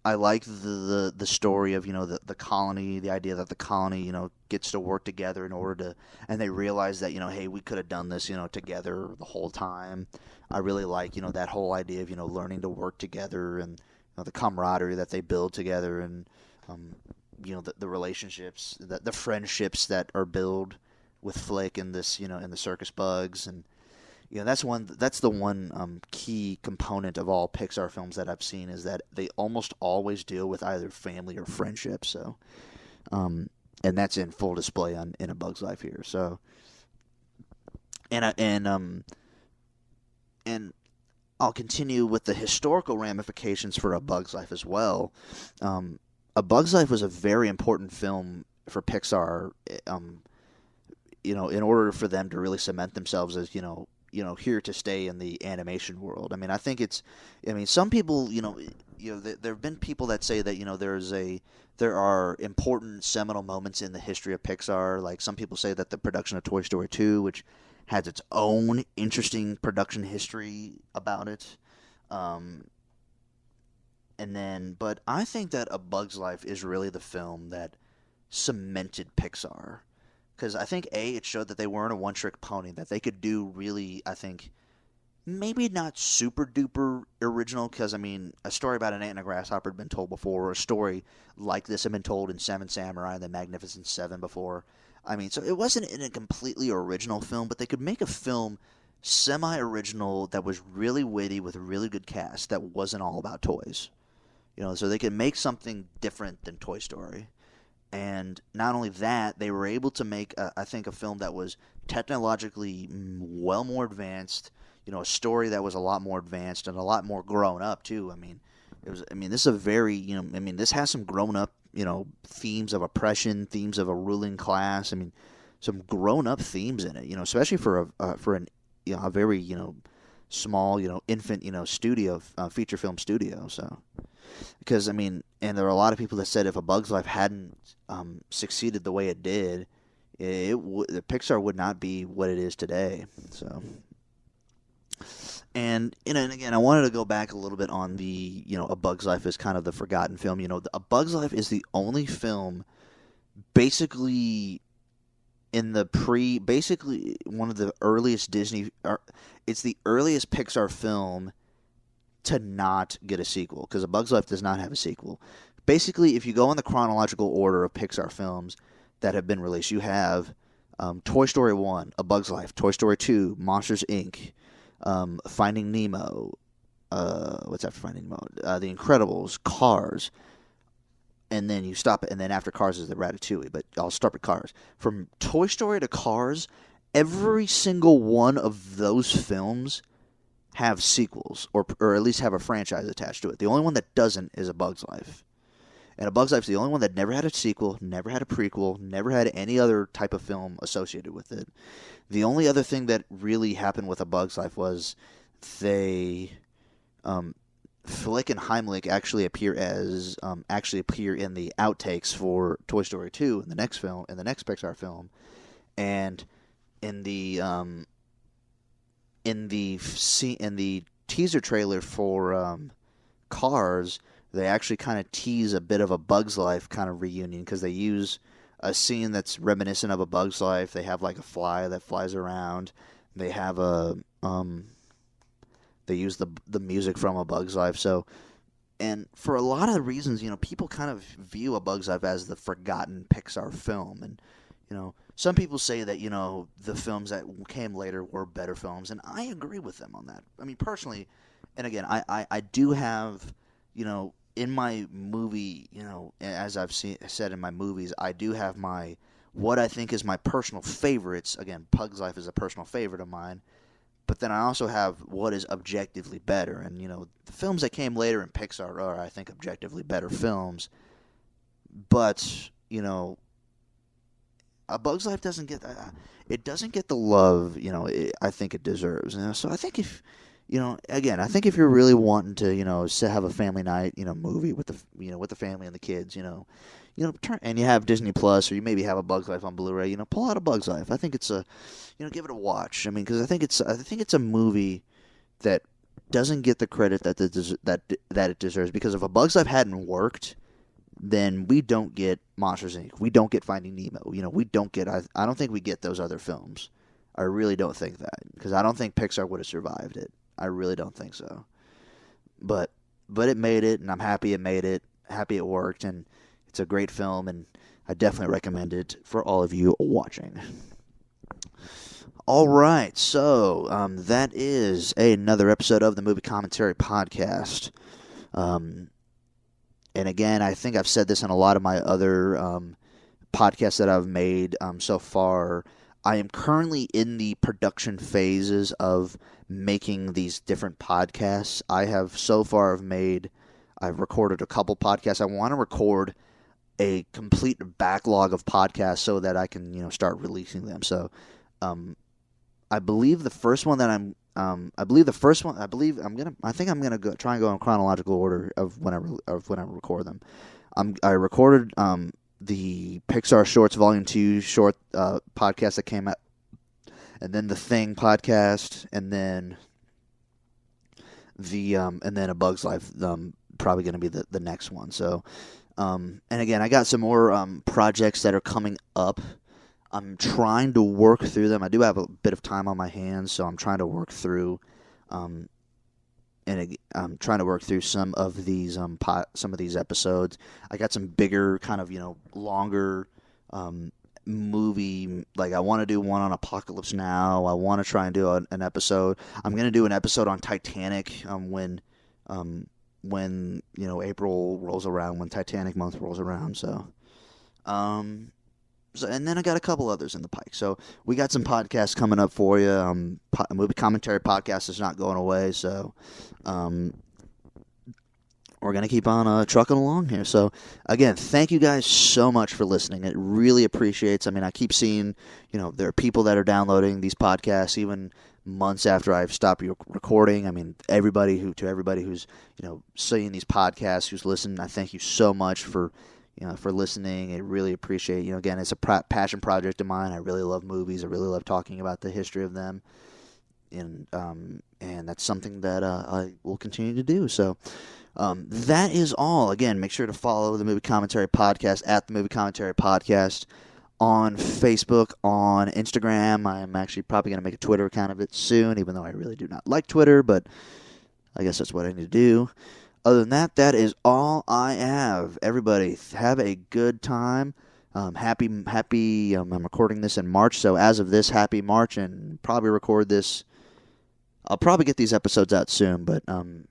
Speaker 1: I like the story of the colony, the idea that the colony gets to work together in order to, and they realize that hey, we could have done this together the whole time. I really like that whole idea of learning to work together and the camaraderie that they build together, and the relationships, the friendships that are built with Flik and this and the circus bugs, and that's the one key component of all Pixar films that I've seen, is that they almost always deal with either family or friendship. So, and that's in full display in A Bug's Life here. So, and I'll continue with the historical ramifications for A Bug's Life as well. A Bug's Life was a very important film for Pixar, in order for them to really cement themselves as, here to stay in the animation world. I mean, I think some people, there have been people that say that, there are important seminal moments in the history of Pixar. Like, some people say that the production of Toy Story 2, which has its own interesting production history about it. But I think that A Bug's Life is really the film that cemented Pixar. Because I think, it showed that they weren't a one-trick pony, that they could do really, I think, maybe not super-duper original, because, a story about an ant and a grasshopper had been told before, or a story like this had been told in Seven Samurai and the Magnificent Seven before. So it wasn't in a completely original film, but they could make a film semi-original that was really witty with a really good cast that wasn't all about toys. So they could make something different than Toy Story. And not only that, they were able to make, I think, a film that was technologically well more advanced, a story that was a lot more advanced and a lot more grown up, too. This is a very, this has some grown up, themes of oppression, themes of a ruling class. Some grown up themes in it, especially for a very, small, infant, studio, feature film studio. So, Because, I mean, and there are a lot of people that said if A Bug's Life hadn't succeeded the way it did, the Pixar would not be what it is today. So, and again, I wanted to go back a little bit on the, A Bug's Life is kind of the forgotten film. A Bug's Life is the only film, basically basically one of the earliest it's the earliest Pixar film to not get a sequel, because A Bug's Life does not have a sequel. Basically, if you go in the chronological order of Pixar films that have been released, you have Toy Story 1, A Bug's Life, Toy Story 2, Monsters, Inc., Finding Nemo, what's after Finding Nemo? The Incredibles, Cars, and then you stop it, and then after Cars is the Ratatouille, but I'll start with Cars. From Toy Story to Cars, every single one of those films have sequels, or at least have a franchise attached to it. The only one that doesn't is A Bug's Life. And A Bug's Life is the only one that never had a sequel, never had a prequel, never had any other type of film associated with it. The only other thing that really happened with A Bug's Life was Flik and Heimlich actually appear in the outtakes for Toy Story 2 in the next Pixar film, and in the teaser trailer for Cars, they actually kind of tease a bit of A Bug's Life kind of reunion, because they use a scene that's reminiscent of A Bug's Life. They have like a fly that flies around. They have they use the music from A Bug's Life. So, and for a lot of reasons, people kind of view A Bug's Life as the forgotten Pixar film. And, some people say that, the films that came later were better films. And I agree with them on that. I mean, personally, and again, I do have, in my movie, as I've said in my movies, I do have what I think is my personal favorites. Again, Bug's Life is a personal favorite of mine. But then I also have what is objectively better. And, the films that came later in Pixar are, I think, objectively better films. But, A Bug's Life doesn't get the love, I think it deserves. So I think if you're really wanting to, have a family night, movie with the family and the kids, and you have Disney Plus, or you maybe have A Bug's Life on Blu-ray, pull out A Bug's Life. I think it's give it a watch. I mean, because I think it's a movie that doesn't get the credit that it deserves. Because if A Bug's Life hadn't worked, then we don't get Monsters, Inc. We don't get Finding Nemo. We don't get. I don't think we get those other films. I really don't think that, because I don't think Pixar would have survived it. I really don't think so. But it made it, and I'm happy it made it. Happy it worked, and it's a great film, and I definitely recommend it for all of you watching. All right, so that is another episode of the Movie Commentary Podcast. And again, I think I've said this in a lot of my other podcasts that I've made so far. I am currently in the production phases of making these different podcasts. I've recorded a couple podcasts. I want to record a complete backlog of podcasts so that I can, start releasing them. So, I believe the first one that I'm going to go try and go in chronological order of when I record them. I recorded the Pixar Shorts Volume 2 short podcast that came out, and then the Thing podcast, and then A Bug's Life, probably going to be the next one. So, and again, I got some more projects that are coming up. I'm trying to work through them. I do have a bit of time on my hands, so I'm trying to work through, I'm trying to work through some of these episodes. I got some bigger, kind of longer movie. Like I want to do one on Apocalypse Now. I want to try and do an episode. I'm going to do an episode on Titanic when April rolls around, when Titanic month rolls around. So, and then I got a couple others in the pike. So we got some podcasts coming up for you. Movie Commentary Podcast is not going away. So we're going to keep on trucking along here. So, again, thank you guys so much for listening. It really appreciates. I mean, I keep seeing, there are people that are downloading these podcasts, even months after I've stopped recording. I mean, everybody who's seeing these podcasts, who's listening, I thank you so much for listening. I really appreciate it. Again, it's a passion project of mine. I really love movies. I really love talking about the history of them, and that's something that I will continue to do. So that is all. Again, make sure to follow the Movie Commentary Podcast at the Movie Commentary Podcast on Facebook, on Instagram. I'm actually probably going to make a Twitter account of it soon, even though I really do not like Twitter, but I guess that's what I need to do. Other than that, that is all I have. Everybody, have a good time. Happy. I'm recording this in March, so as of this, happy March, and probably record this. I'll probably get these episodes out soon, but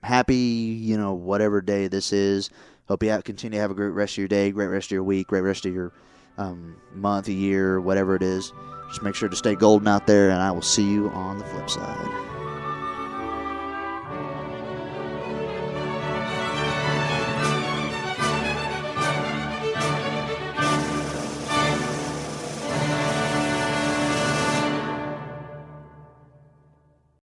Speaker 1: happy, whatever day this is. Hope you continue to have a great rest of your day, great rest of your week, great rest of your month, a year, whatever it is. Just make sure to stay golden out there, and I will see you on the flip side.